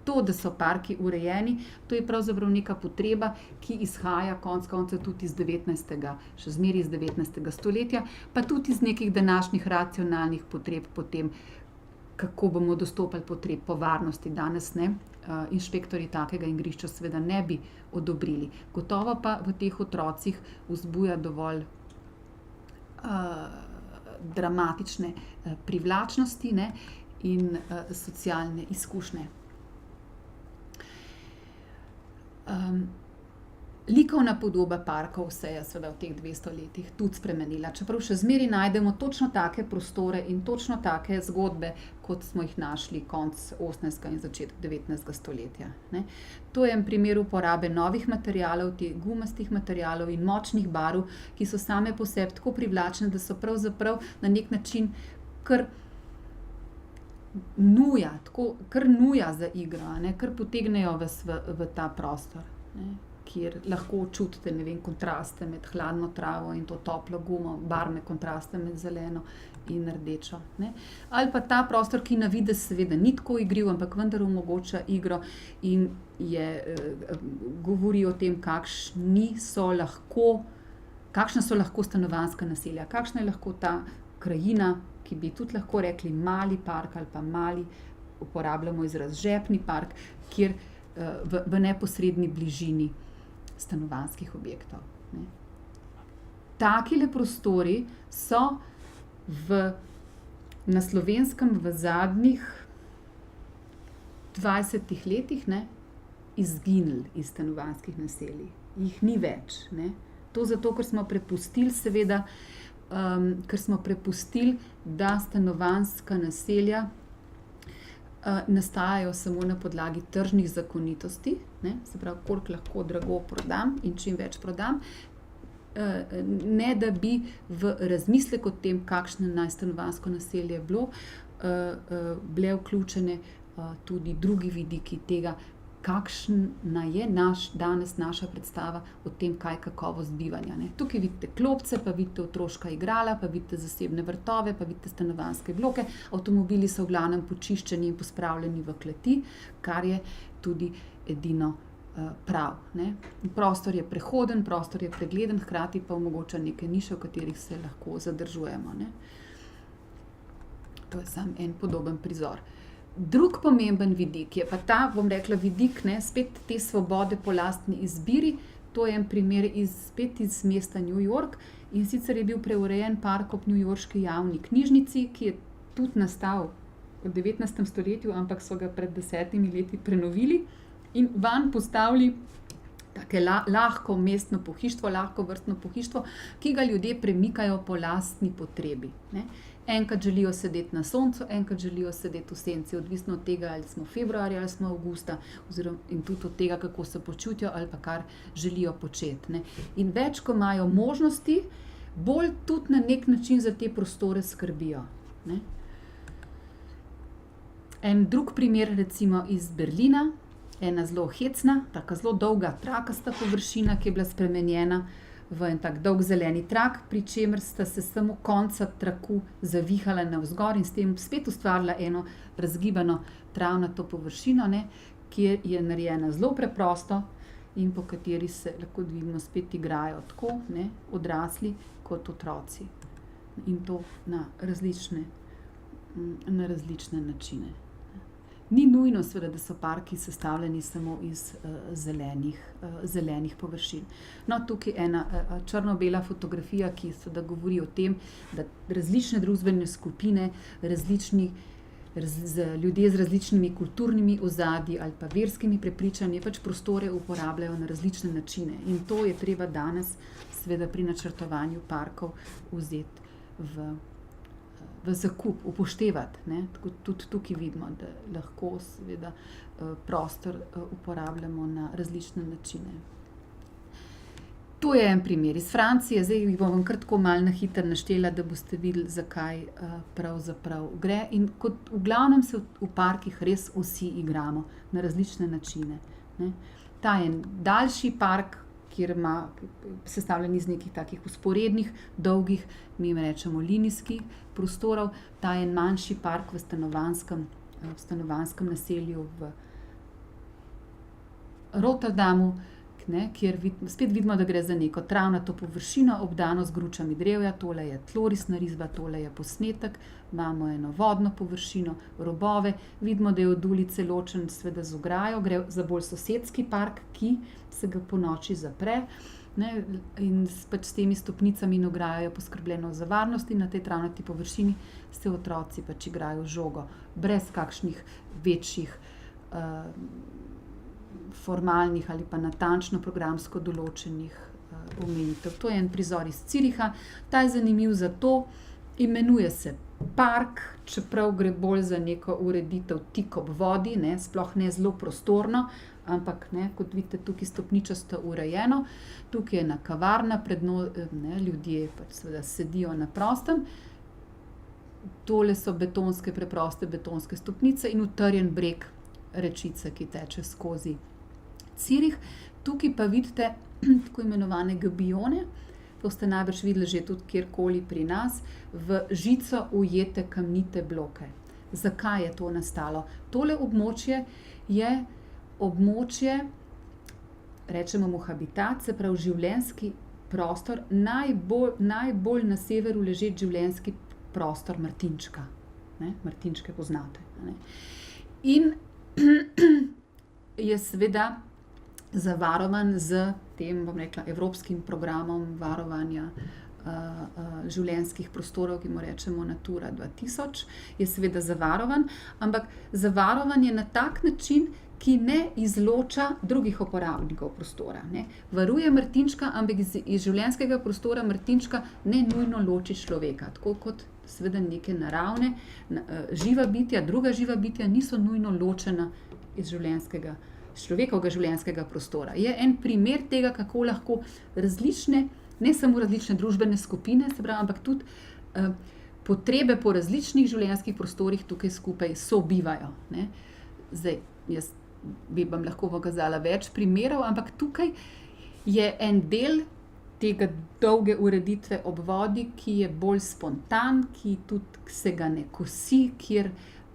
To, da so parki urejeni, to je pravzaprav neka potreba, ki izhaja konec koncev tudi iz 19., še zmeraj iz 19. stoletja, pa tudi iz nekih današnjih racionalnih potreb po tem, kako bomo dostopali potreb po varnosti. Danes ne, inšpektorji takega igrišča seveda ne bi odobrili. Gotovo pa v teh otrocih vzbuja dovolj dramatične privlačnosti, ne, in socialne izkušnje. Likovna podoba parkov se je seveda v teh 200 letih tudi spremenila, čeprav še zmeraj najdemo točno take prostore in točno take zgodbe, kot smo jih našli konec 18. in začetek 19. stoletja. Ne. To je en primer uporabe novih materialov, teh gumastih materialov in močnih barv, ki so same po sebi tako privlačne, da so pravzaprav na nek način kar nuja za igro, ne, kar potegnejo vas v ta prostor, ne, kjer lahko čutite, ne vem, kontraste med hladno travo in to toplo gumo, barvne kontraste med zeleno in rdečo. Ne. Ali pa ta prostor, ki na videz seveda ni tako igriv, ampak vendar omogoča igro in govori o tem, kakšna so lahko stanovanjska naselja, kakšna je lahko ta krajina, ki bi tudi lahko rekli mali park ali pa mali, uporabljamo izraz žepni park, kjer v neposredni bližini stanovanjskih objektov. Ne. Takile prostori so na Slovenskem v zadnjih 20 letih, ne, izginili iz stanovanjskih naselij. Jih ni več. Ne. To zato, ker smo prepustili seveda, da stanovanjska naselja nastajajo samo na podlagi tržnih zakonitosti, ne, se pravi, koliko lahko drago prodam in čim več prodam, ne da bi v razmislek o tem, kakšno naj stanovanjsko naselje bilo, bile vključene tudi drugi vidiki tega, kakšna je danes naša predstava o tem, kaj je kakovost bivanja. Ne. Tukaj vidite klopce, pa vidite otroška igrala, pa vidite zasebne vrtove, pa vidite stanovanjske bloke. Avtomobili so v glavnem počiščeni in pospravljeni v kleti, kar je tudi edino prav. Ne. Prostor je prehoden, prostor je pregleden, hkrati pa omogoča neke niše, v katerih se lahko zadržujemo. Ne. To je samo en podoben prizor. Drug pomemben vidik je pa ta, bom rekla, vidik, ne, spet te svobode po lastni izbiri. To je en primer spet iz mesta New York, in sicer je bil preurejen park ob newyorški javni knjižnici, ki je tudi nastal v 19. stoletju, ampak so ga pred 10 leti prenovili in vanj postavili take lahko mestno pohištvo, lahko vrstno pohištvo, ki ga ljudje premikajo po lastni potrebi. Ne. Enkrat želijo sedeti na soncu, enkrat želijo sedeti v senci, odvisno od tega, ali smo februarja ali smo avgusta, in tudi od tega, kako se počutijo ali pa kar želijo početi. Ne. In več, ko imajo možnosti, bolj tudi na nek način za te prostore skrbijo. Ne. En drug primer, recimo iz Berlina, ena zelo hecna, taka zelo dolga trakasta površina, ki je bila spremenjena v en tak dolg zeleni trak, pri čemer sta se samo konca traku zavihala navzgor in s tem spet ustvarila eno razgibano travnato površino, ne, ki je narejena zelo preprosto in po kateri se lahko vidimo spet igrajo tako, ne, odrasli kot otroci. In to na različne načine. Ni nujno, seveda, da so parki sestavljeni samo iz zelenih površin. No, tukaj ena črno-bela fotografija, ki seveda govori o tem, da različne družbene skupine, ljudje z različnimi kulturnimi ozadji ali pa verskimi prepričanji pač prostore uporabljajo na različne načine. In to je treba danes, seveda, pri načrtovanju parkov vzeti v zakup, upoštevati. Ne. Tudi tukaj vidimo, da lahko seveda prostor uporabljamo na različne načine. To je en primer iz Francije, zdaj jih bom kar tako malo na hitro naštela, da boste videli, zakaj pravzaprav gre. In kot v glavnem se v parkih res vsi igramo na različne načine. Ne. Ta je daljši park, kjer ima sestavljen iz nekih takih vzporednih, dolgih, mi rečemo linijskih prostorov. Ta je manjši park v stanovanjskem naselju v Rotterdamu, ne, kjer spet vidimo, da gre za neko travnato površino, obdano z gručami drevja. Tole je tlorisna risba, tole je posnetek. Imamo eno vodno površino, robove. Vidimo, da je od ulice ločen seveda z ograjo. Gre za bolj sosedski park, ki se ga ponoči zapre. Ne, in pač s temi stopnicami in ograjo je poskrbljeno za varnost in na tej travnati površini se otroci pač igrajo žogo. Brez kakšnih večjih formalnih ali pa natančno programsko določenih omejitev. To je en prizor iz Züricha. Ta je zanimiv zato, imenuje se park, čeprav gre bolj za neko ureditev tik ob vodi, ne, sploh ne zelo prostorno, ampak ne, kot vidite, tukaj stopničasto urejeno. Tukaj je ena kavarna, ljudje pač seveda sedijo na prostem. Tole so preproste betonske stopnice in utrjen breg rečice, ki teče skozi Zürich. Tukaj pa vidite tako imenovane gabione, to ste najbrž videli že tudi kjerkoli pri nas, v žico ujete kamnite bloke. Zakaj je to nastalo? Tole območje je območje, rečemo mu habitat, se pravi življenjski prostor, najbolj na severu ležeč življenjski prostor Martinčka. Ne? Martinčke poznate. Ne? In je seveda zavarovan z tem, bom rekla, evropskim programom varovanja življenjskih prostorov, ki mu rečemo Natura 2000, je seveda zavarovan, ampak zavarovan je na tak način, ki ne izloča drugih uporabnikov prostora. Ne. Varuje Martinčka, ampak iz življenjskega prostora Martinčka ne nujno loči človeka, tako kot seveda neke naravne živa bitja, druga živa bitja niso nujno ločena iz človekovega življenjskega prostora. Je en primer tega, kako lahko različne, ne samo različne družbene skupine, se pravi, ampak tudi potrebe po različnih življenjskih prostorih tukaj skupaj sobivajo. Ne. Zdaj, jaz bi vam lahko pokazala več primerov, ampak tukaj je en del tega dolge ureditve ob vodi, ki je bolj spontan, ki tudi se ga ne kosi, kjer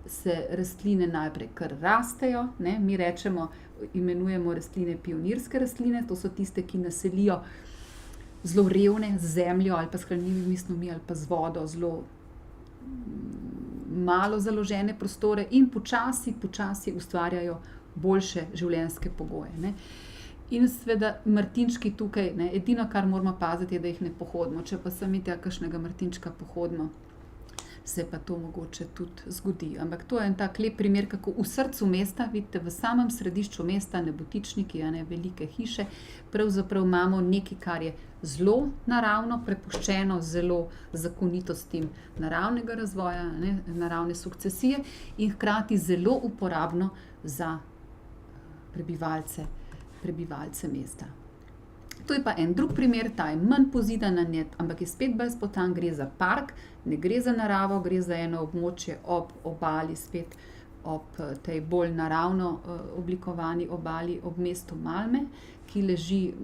se rastline najprej kar rastejo, ne, mi imenujemo rastline pionirske rastline, to so tiste, ki naselijo zelo revne z zemljo ali pa s hranljivimi snovmi ali pa z vodo, zelo malo založene prostore in počasi ustvarjajo boljše življenjske pogoje, ne. In seveda martinčki tukaj, ne, edino, kar moramo paziti, je, da jih ne pohodimo. Če pa sami tja kakšnega martinčka pohodimo, se pa to mogoče tudi zgodi. Ampak to je en tak lep primer, kako v srcu mesta, vidite, v samem središču mesta, nebotičniki, velike hiše, pravzaprav imamo nekaj, kar je zelo naravno, prepuščeno zelo zakonitostim naravnega razvoja, ne, naravne sukcesije in hkrati zelo uporabno za prebivalce mesta. To je pa en drug primer, ta je manj pozidan, ampak je spet bolj spontan, gre za park, ne gre za naravo, gre za eno območje ob obali, spet ob tej bolj naravno oblikovani obali, ob mestu Malme, ki leži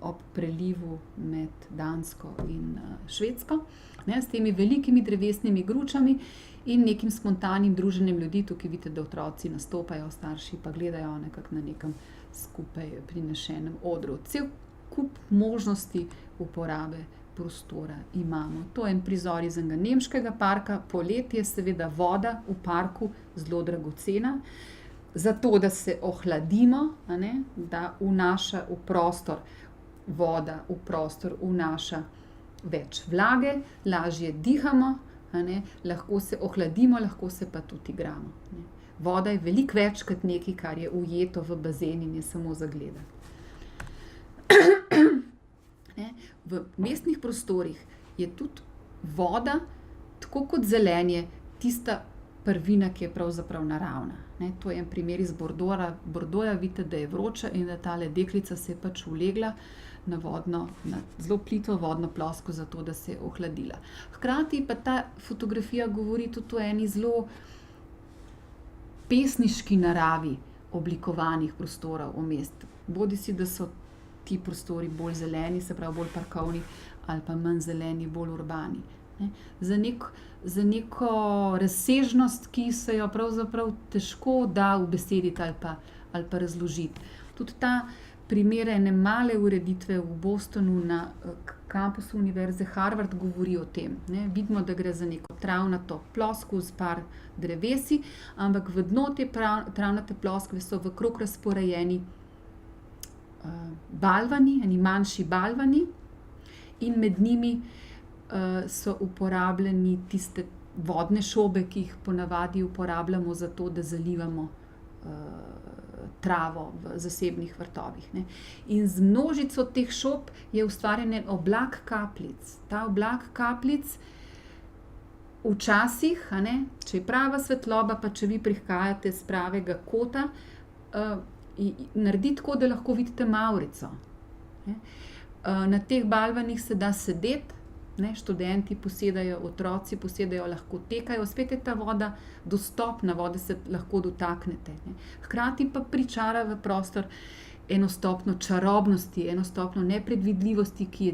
ob prelivu med Dansko in Švedsko, ne, s temi velikimi drevesnimi gručami in nekim spontanim druženjem ljudi. Tukaj vidite, da otroci nastopajo, starši pa gledajo nekako na nekem skupaj prinešenem odru. Cel kup možnosti uporabe prostora imamo. To je en prizor iz enega nemškega parka. Poleti je seveda voda v parku zelo dragocena, zato da se ohladimo, da vnaša v prostor, voda v prostor vnaša več vlage, lažje dihamo, lahko se ohladimo, lahko se pa tudi igramo. Voda je veliko več kot nekaj, kar je ujeto v bazen in je samo za gledati. V mestnih prostorih je tudi voda, tako kot zelenje, tista prvina, ki je pravzaprav naravna. To je en primer iz Bordoja, vidite, da je vroča in da tale deklica se je pač ulegla na zelo plitvo vodno plosko, zato da se je ohladila. Hkrati pa ta fotografija govori tudi o eni zelo pesniški naravi oblikovanih prostorov v mestu. Bodisi, da so ti prostori bolj zeleni, se pravi bolj parkovni, ali pa manj zeleni, bolj urbani. Za neko razsežnost, ki se jo pravzaprav težko da ubesediti ali pa razložiti. Tudi ta primer ene male ureditve v Bostonu na kampusu Univerze Harvard govori o tem. Vidimo, da gre za neko travnato ploskvo z par drevesi, ampak v dno te travnate ploskve so v krog razporejeni balvani, eni manjši balvani in med njimi so uporabljeni tiste vodne šobe, ki jih ponavadi uporabljamo za to, da zalivamo travo v zasebnih vrtovih. In z množico teh šob je ustvarjen en oblak kapljic. Ta oblak kapljic včasih, če je prava svetloba, pa če vi prihajate z pravega kota, naredi tako, da lahko vidite mavrico. Na teh balvanih se da sedeti, študenti posedajo, otroci posedajo, lahko tekajo, spet je ta voda dostopna, vode se lahko dotaknete. Hkrati pa pričara v prostor eno stopnjo čarobnosti, eno stopnjo nepredvidljivosti, ki je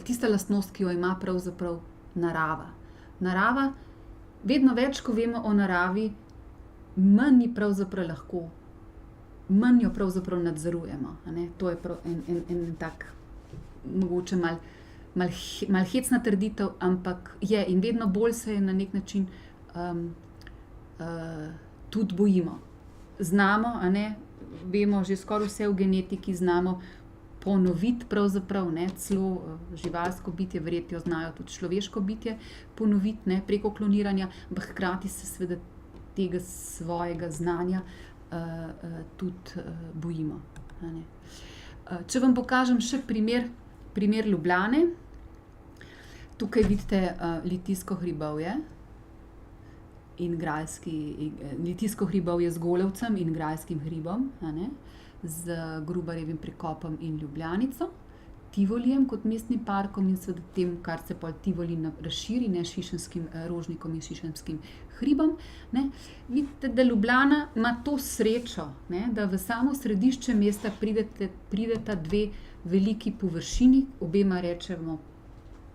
tista lastnost, ki jo ima pravzaprav narava. Narava, vedno več, ko vemo o naravi, manj jo pravzaprav nadzorujemo. To je en tak, mogoče malo hecna trditev, ampak je in vedno bolj se je na nek način tudi bojimo. Znamo, vemo že skoraj vse v genetiki, znamo ponoviti pravzaprav, celo živalsko bitje, verjetno znajo tudi človeško bitje ponoviti, preko kloniranja, ampak hkrati se seveda tega svojega znanja tudi bojimo. Če vam pokažem še primer Ljubljane, tukaj vidite Litijsko hribovje Litijsko hribovje z Golovcem in Grajskim hribom, z Grubarjevim prikopom in Ljubljanico. Tivolijem kot mestnim parkom in seveda tem, kar se pol Tivoli razširi, ne, Šišenskim rožnikom in Šišenskim hribom. Ne. Vidite, da Ljubljana ima to srečo, ne, da v samo središče mesta prideta dve veliki površini, obema rečemo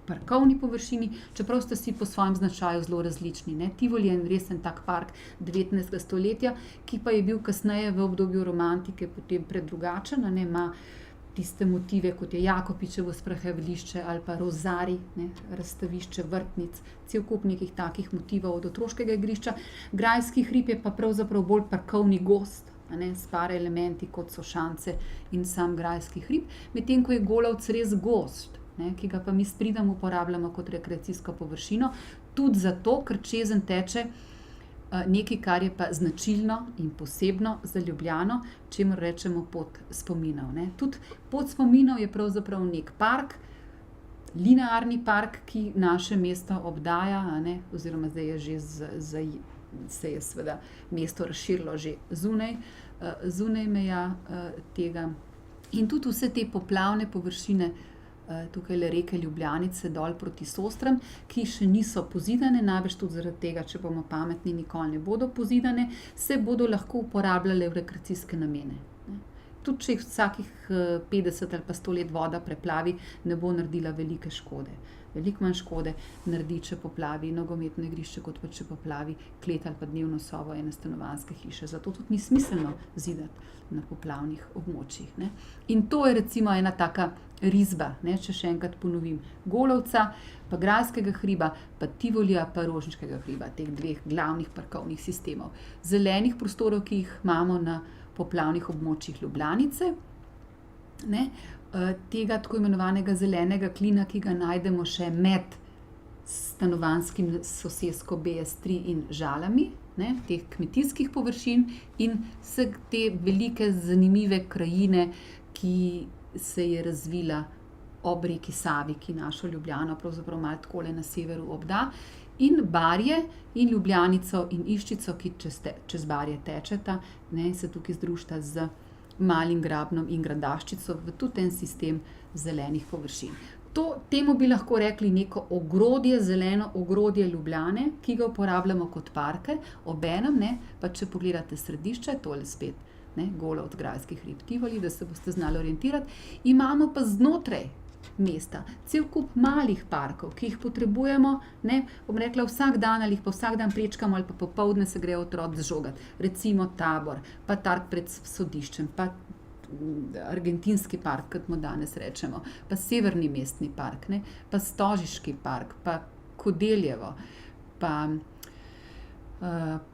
parkovni površini, čeprav sta si po svojem značaju zelo različni. Ne. Tivoli je resen tak park 19. stoletja, ki pa je bil kasneje v obdobju romantike potem predrugačen, ne, ima tiste motive, kot je Jakopičevo sprehajališče ali pa rozarij, ne, razstavišče vrtnic, cel kup nekih takih motivov od otroškega igrišča. Grajski hrib je pa pravzaprav bolj parkovni gozd, ne, s par elementi, kot so šance in sam Grajski hrib, medtem ko je Golovec res gozd, ne, ki ga pa mi s pridom uporabljamo kot rekreacijsko površino, tudi zato, ker čezenj teče nekaj, kar je pa značilno in posebno za Ljubljano, čemur rečemo pot spominov. Ne. Tudi pot spominov je pravzaprav nek park, linearni park, ki naše mesto obdaja, ne, oziroma zdaj je že se je seveda mesto razširilo že zunaj meja tega. In tudi vse te poplavne površine, tukaj reke Ljubljanice dol proti Sostram, ki še niso pozidane, najbrž tudi zaradi tega, če bomo pametni, nikoli ne bodo pozidane, se bodo lahko uporabljale v rekreacijske namene. Tudi če jih vsakih 50 ali pa 100 let voda preplavi, ne bo naredila velike škode. Veliko manj škode naredi, če poplavi nogometno igrišče, kot pa če poplavi klet ali pa dnevno sobo ene stanovanjske hiše. Zato tudi ni smiselno zidati na poplavnih območjih. Ne. In to je recimo ena taka risba, ne, če še enkrat ponovim, Golovca, pa Grajskega hriba, pa Tivolija, pa Rožniškega hriba, teh dveh glavnih parkovnih sistemov. Zelenih prostorov, ki jih imamo na poplavnih območjih Ljubljanice, ne, tega tako imenovanega zelenega klina, ki ga najdemo še med stanovanjskim sosesko BS3 in Žalami, ne, teh kmetijskih površin in vse te velike zanimive krajine, ki se je razvila ob reki Savi, ki našo Ljubljano pravzaprav malo takole na severu obda, in Barje in Ljubljanico in Iščico, ki čez Barje tečeta, ne, in se tukaj združita z Malim Grabnom in Gradaščico v tudi en sistem zelenih površin. Temu bi lahko rekli neko ogrodje, zeleno ogrodje Ljubljane, ki ga uporabljamo kot parke, obenem, ne, pa če pogledate središče, tole spet, ne, Golovec, Grajski hrib, Tivoli, da se boste znali orientirati, imamo pa znotraj mesta cel kup malih parkov, ki jih potrebujemo, ne, bom rekla vsak dan ali jih pa vsak dan prečkamo ali pa popoldne se grejo otroci žogat. Recimo Tabor, pa Trg pred sodiščem, pa Argentinski park, kot mu danes rečemo, pa Severni mestni park, ne, pa Stožiški park, pa Kodeljevo, pa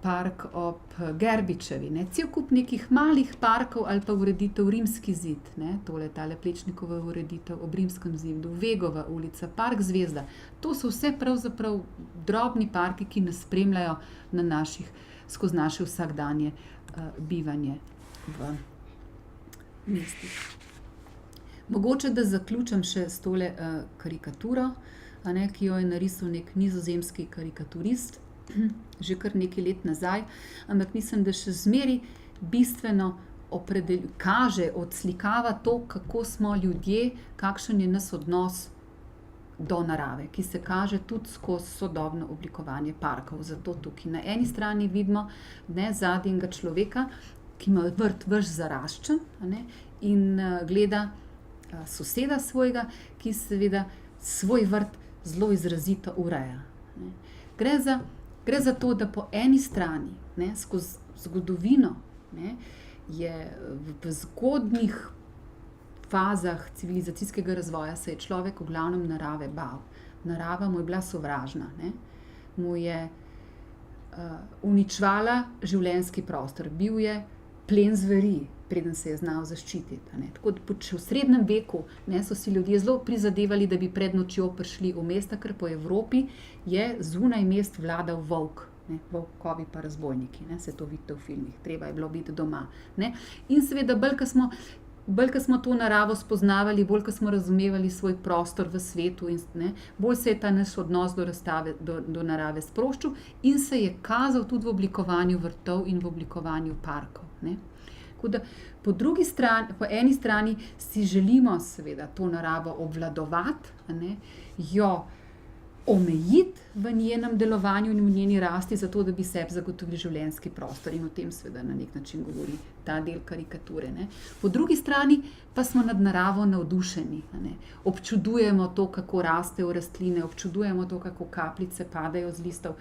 park ob Gerbičevi, ne, cel kup nekih malih parkov ali pa ureditev Rimski zid, ne, tole tale Plečnikova ureditev ob Rimskem zidu, Vegova ulica, Park Zvezda. To so vse pravzaprav drobni parki, ki nas spremljajo skozi naše vsakdanje bivanje v mestih. Mogoče, da zaključim še s tole karikaturo, ne, ki jo je narisal nek nizozemski karikaturist, že kar nekaj let nazaj, ampak mislim, da še zmeraj bistveno kaže, odslikava to, kako smo ljudje, kakšen je nas odnos do narave, ki se kaže tudi skozi sodobno oblikovanje parkov. Zato tukaj na eni strani vidimo, ne, zadnjega človeka, ki ima vrt ves zaraščen, ne, in gleda soseda svojega, ki seveda svoj vrt zelo izrazito ureja. Ne. Gre za to, da po eni strani, ne, skozi zgodovino, ne, je v zgodnjih fazah civilizacijskega razvoja se je človek v glavnem narave bal. Narava mu je bila sovražna, ne, mu je uničevala življenjski prostor, bil je plen zveri, preden se je znal zaščititi. Ne. Tako da v srednjem veku, ne, so si ljudje zelo prizadevali, da bi pred nočjo prišli v mesta, ker po Evropi je zunaj mest vladal volk, ne, volkovi pa razbojniki, ne, se to vidite v filmih, treba je bilo biti doma. Ne. In seveda bolj, ko smo to naravo spoznavali, bolj, ko smo razumevali svoj prostor v svetu, in, ne, bolj se je ta naš odnos do narave sproščal in se je kazal tudi v oblikovanju vrtov in v oblikovanju parkov. Ne. Tako da po eni strani si želimo seveda to naravo obvladovati, jo omejiti v njenem delovanju in v njeni rasti, zato da bi sebi zagotovili življenjski prostor, in o tem seveda na nek način govori ta del karikature. Po drugi strani pa smo nad naravo navdušeni. Občudujemo to, kako rastejo rastline, občudujemo to, kako kapljice padajo z listov,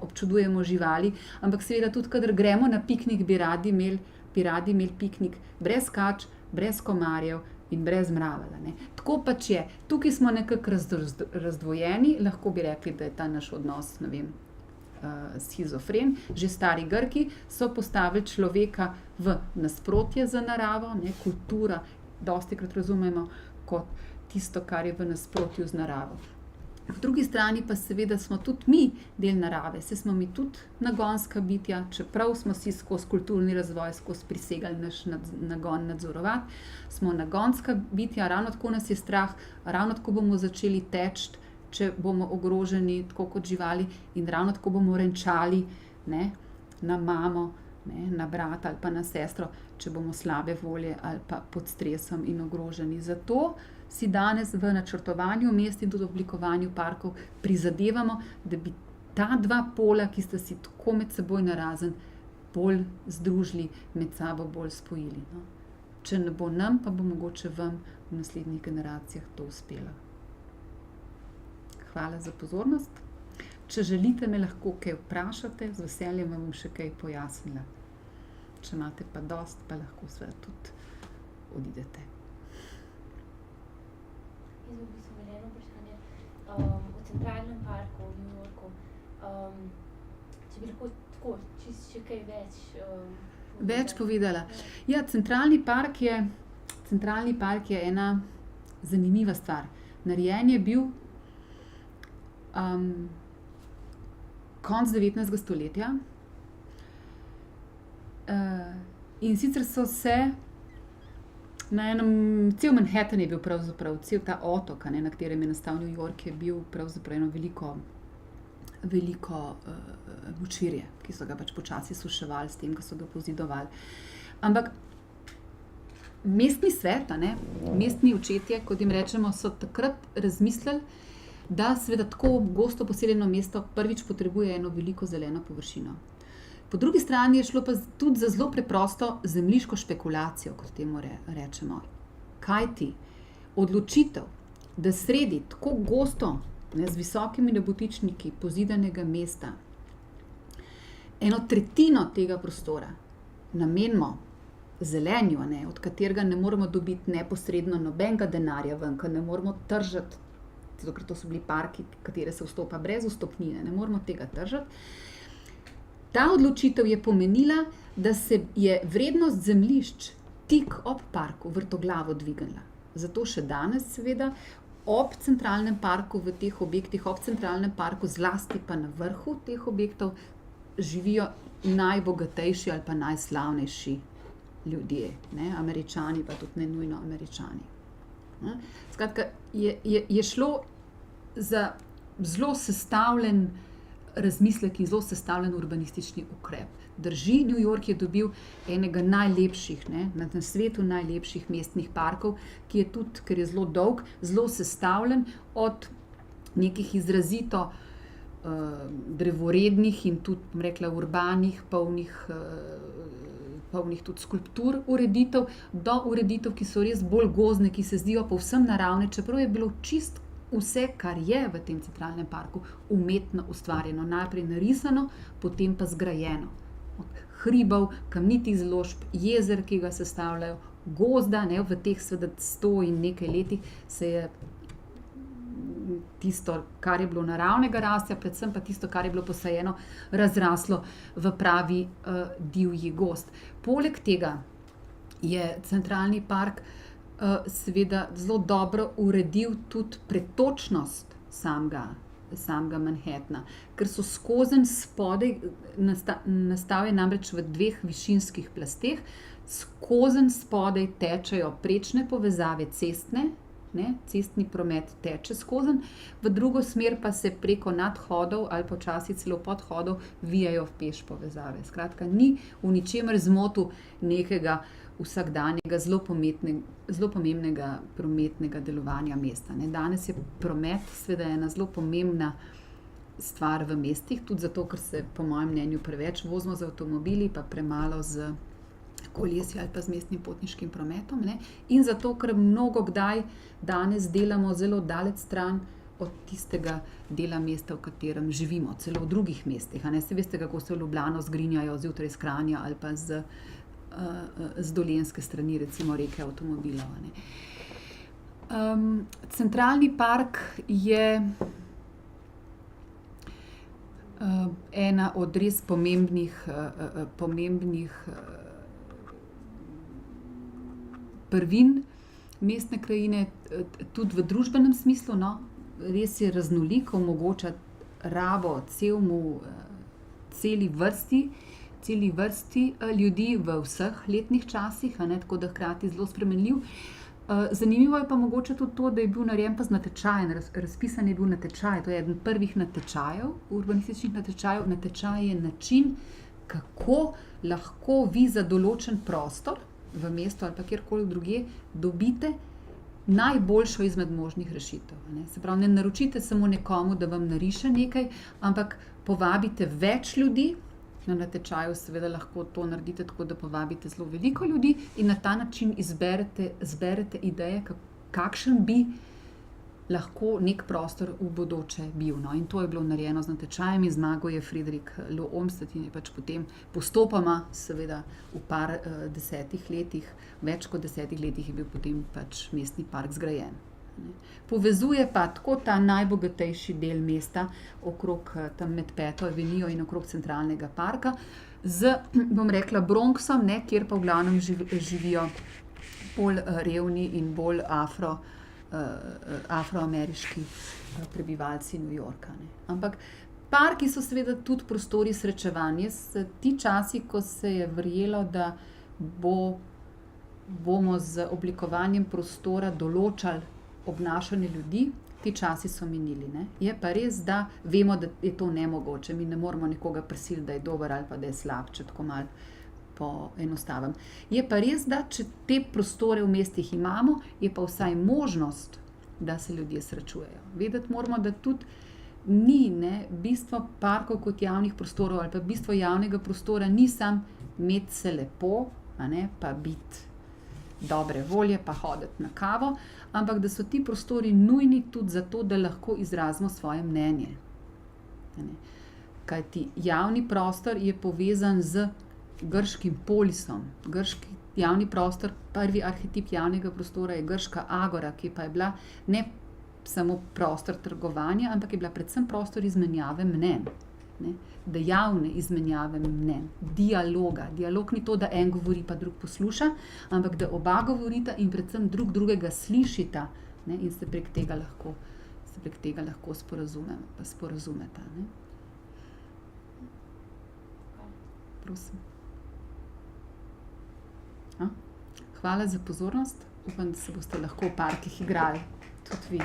občudujemo živali, ampak seveda tudi, kadar gremo na piknik, bi radi imeli piknik brez kač, brez komarjev in brez mravelj. Tako pač je. Tukaj smo nekako razdvojeni, lahko bi rekli, da je ta naš odnos, shizofren. Že stari Grki so postavili človeka v nasprotje z naravo, kultura dostikrat razumemo kot tisto, kar je v nasprotju z naravo. Po drugi strani pa seveda smo tudi mi del narave, saj smo mi tudi nagonska bitja, čeprav smo si skozi kulturni razvoj, skozi prisegali naš nagon nadzorovati, smo nagonska bitja, ravno tako nas je strah, ravno tako bomo začeli teči, če bomo ogroženi tako kot živali, in ravno tako bomo renčali na mamo, na brata ali pa na sestro, če bomo slabe volje ali pa pod stresom in ogroženi. Zato si danes v načrtovanju mest in tudi oblikovanju parkov prizadevamo, da bi ta dva pola, ki sta si tako med seboj narazen, bolj združili, med sabo bolj spojili. Če ne bo nam, pa bo mogoče vam v naslednjih generacijah to uspelo. Hvala za pozornost. Če želite, me lahko kaj vprašate, z veseljem vam bom še kaj pojasnila. Če imate pa dost, pa lahko seveda tudi odidete. Jaz v bistvu imela eno vprašanje. V Centralnem parku v New Yorku, če bi lahko tako, čisto še kaj več povedala. Ja, Centralni park je ena zanimiva stvar. Narejen je bil konec 19. stoletja. In sicer so se na cel Manhattan je bil pravzaprav, cel ta otok, na katerem je nastal New York, je bil pravzaprav eno veliko močvirje, ki so ga pač počasi suševali s tem, ko so ga pozidovali. Ampak mestni svet, mestni očetje, kot jim rečemo, so takrat razmislili, da seveda tako gosto poseljeno mesto prvič potrebuje eno veliko zeleno površino. Po drugi strani je šlo pa tudi za zelo preprosto zemljiško špekulacijo, kot temu rečemo. Kajti odločitev, da sredi tako gosto, z visokimi nebotičniki pozidanega mesta, eno tretjino tega prostora namenimo zelenju, od katerega ne moremo dobiti neposredno nobenega denarja ven, ker ne moremo tržiti, ker to so bili parki, katere se vstopa brez vstopnine, ne moremo tega tržiti. Ta odločitev je pomenila, da se je vrednost zemljišč tik ob parku vrtoglavo dvignila. Zato še danes seveda ob Centralnem parku, v teh objektih, ob Centralnem parku, zlasti pa na vrhu teh objektov, živijo najbogatejši ali pa najslavnejši ljudje. Američani, pa tudi ne nujno Američani. Skratka, je šlo za zelo sestavljen razmislek in zelo sestavljen urbanistični ukrep. Drži, New York je dobil enega najlepših, na svetu najlepših mestnih parkov, ki je tudi, ker je zelo dolg, zelo sestavljen od nekih izrazito drevorednih in tudi, bom rekla, urbanih, polnih tudi skulptur ureditev, do ureditev, ki so res bolj gozdne, ki se zdijo povsem naravne, čeprav je bilo čisto vse, kar je v tem Centralnem parku, umetno ustvarjeno, najprej narisano, potem pa zgrajeno. Od hribov, kamnitih zložb, jezer, ki ga sestavljajo, gozda, v teh 100 in nekaj letih se je tisto, kar je bilo naravnega rastja, predvsem pa tisto, kar je bilo posajeno, razraslo v pravi divji gozd. Poleg tega je Centralni park seveda zelo dobro uredil tudi pretočnost samega Manhattna, ker so skozenj spodaj, nastal je namreč v 2 višinskih plasteh, skozenj spodaj tečejo prečne povezave cestne ne, cestni promet teče skozenj, v drugo smer pa se preko nadhodov ali počasi celo podhodov vijajo v peš povezave. Skratka, ni v ničemer zmotil nekega vsakdanjega, zelo pomembnega prometnega delovanja mesta. Ne. Danes je promet seveda ena zelo pomembna stvar v mestih, tudi zato, ker se po mojem mnenju preveč vozimo z avtomobili, pa premalo z kolesi ali pa z mestnim potniškim prometom, ne? In zato, ker mnogo kdaj danes delamo zelo daleč stran od tistega dela mesta, v katerem živimo, celo v drugih mestih. A ne, se veste, kako se v Ljubljano zgrinjajo zjutraj iz Kranja ali pa z dolenjske strani, recimo reke avtomobilov. A ne. Centralni park je ena od res pomembnih prvin mestne krajine, tudi v družbenem smislu, no. Res je raznolik, omogoča rabo celi vrsti ljudi v vseh letnih časih, a ne, tako da hkrati zelo spremenljiv. Zanimivo je pa mogoče tudi to, da je bil narejen pa z natečajem, razpisan je bil natečaj, to je eden prvih natečajev, urbanističnih natečajev. Natečaj je način, kako lahko vi za določen prostor v mestu ali pa kjerkoli drugje dobite najboljšo izmed možnih rešitev. Ne. Se pravi, ne naročite samo nekomu, da vam nariše nekaj, ampak povabite več ljudi. Na natečaju seveda lahko to naredite tako, da povabite zelo veliko ljudi in na ta način zberete ideje, kakšen bi lahko nek prostor v bodoče bil. No. In to je bilo narejeno z natečajem in zmagal je Friedrich Loh Olmsted in je pač potem postopoma, seveda v par desetih letih, več kot 10 letih je bil potem pač mestni park zgrajen. Povezuje pa tako ta najbogatejši del mesta okrog tam med 5. avenijo in okrog centralnega parka z, bom rekla, Bronxom, ne, kjer pa v glavnem živijo bolj revni in bolj afroameriški prebivalci New Yorka. Ne. Ampak parki so seveda tudi prostori srečevanja. Ti časi, ko se je verjelo, da bomo z oblikovanjem prostora določali obnašanje ljudi, ti časi so minili. Ne. Je pa res, da vemo, da je to nemogoče. Mi ne moremo nekoga prisiliti, da je dober ali pa da je slab, če tako malo poenostavim. Je pa res, da če te prostore v mestih imamo, je pa vsaj možnost, da se ljudje srečujejo. Vedeti moramo, da tudi ni, ne, bistvo parkov kot javnih prostorov ali pa bistvo javnega prostora ni samo imeti se lepo, a ne, pa biti dobre volje, pa hoditi na kavo, ampak da so ti prostori nujni tudi zato, da lahko izrazimo svoje mnenje. Kajti javni prostor je povezan z grškim polisom. Grški javni prostor, prvi arhetip javnega prostora je grška agora, ki pa je bila ne samo prostor trgovanja, ampak je bila predvsem prostor izmenjave mnenj. Ne, dejavne izmenjave mnenj, dialoga. Dialog ni to, da en govori pa drug posluša, ampak da oba govorita in predvsem drug drugega slišita, ne, in se prek tega lahko sporazumeta. Ne. Prosim. Hvala za pozornost. Upam, da se boste lahko v parkih igrali. Tudi vi.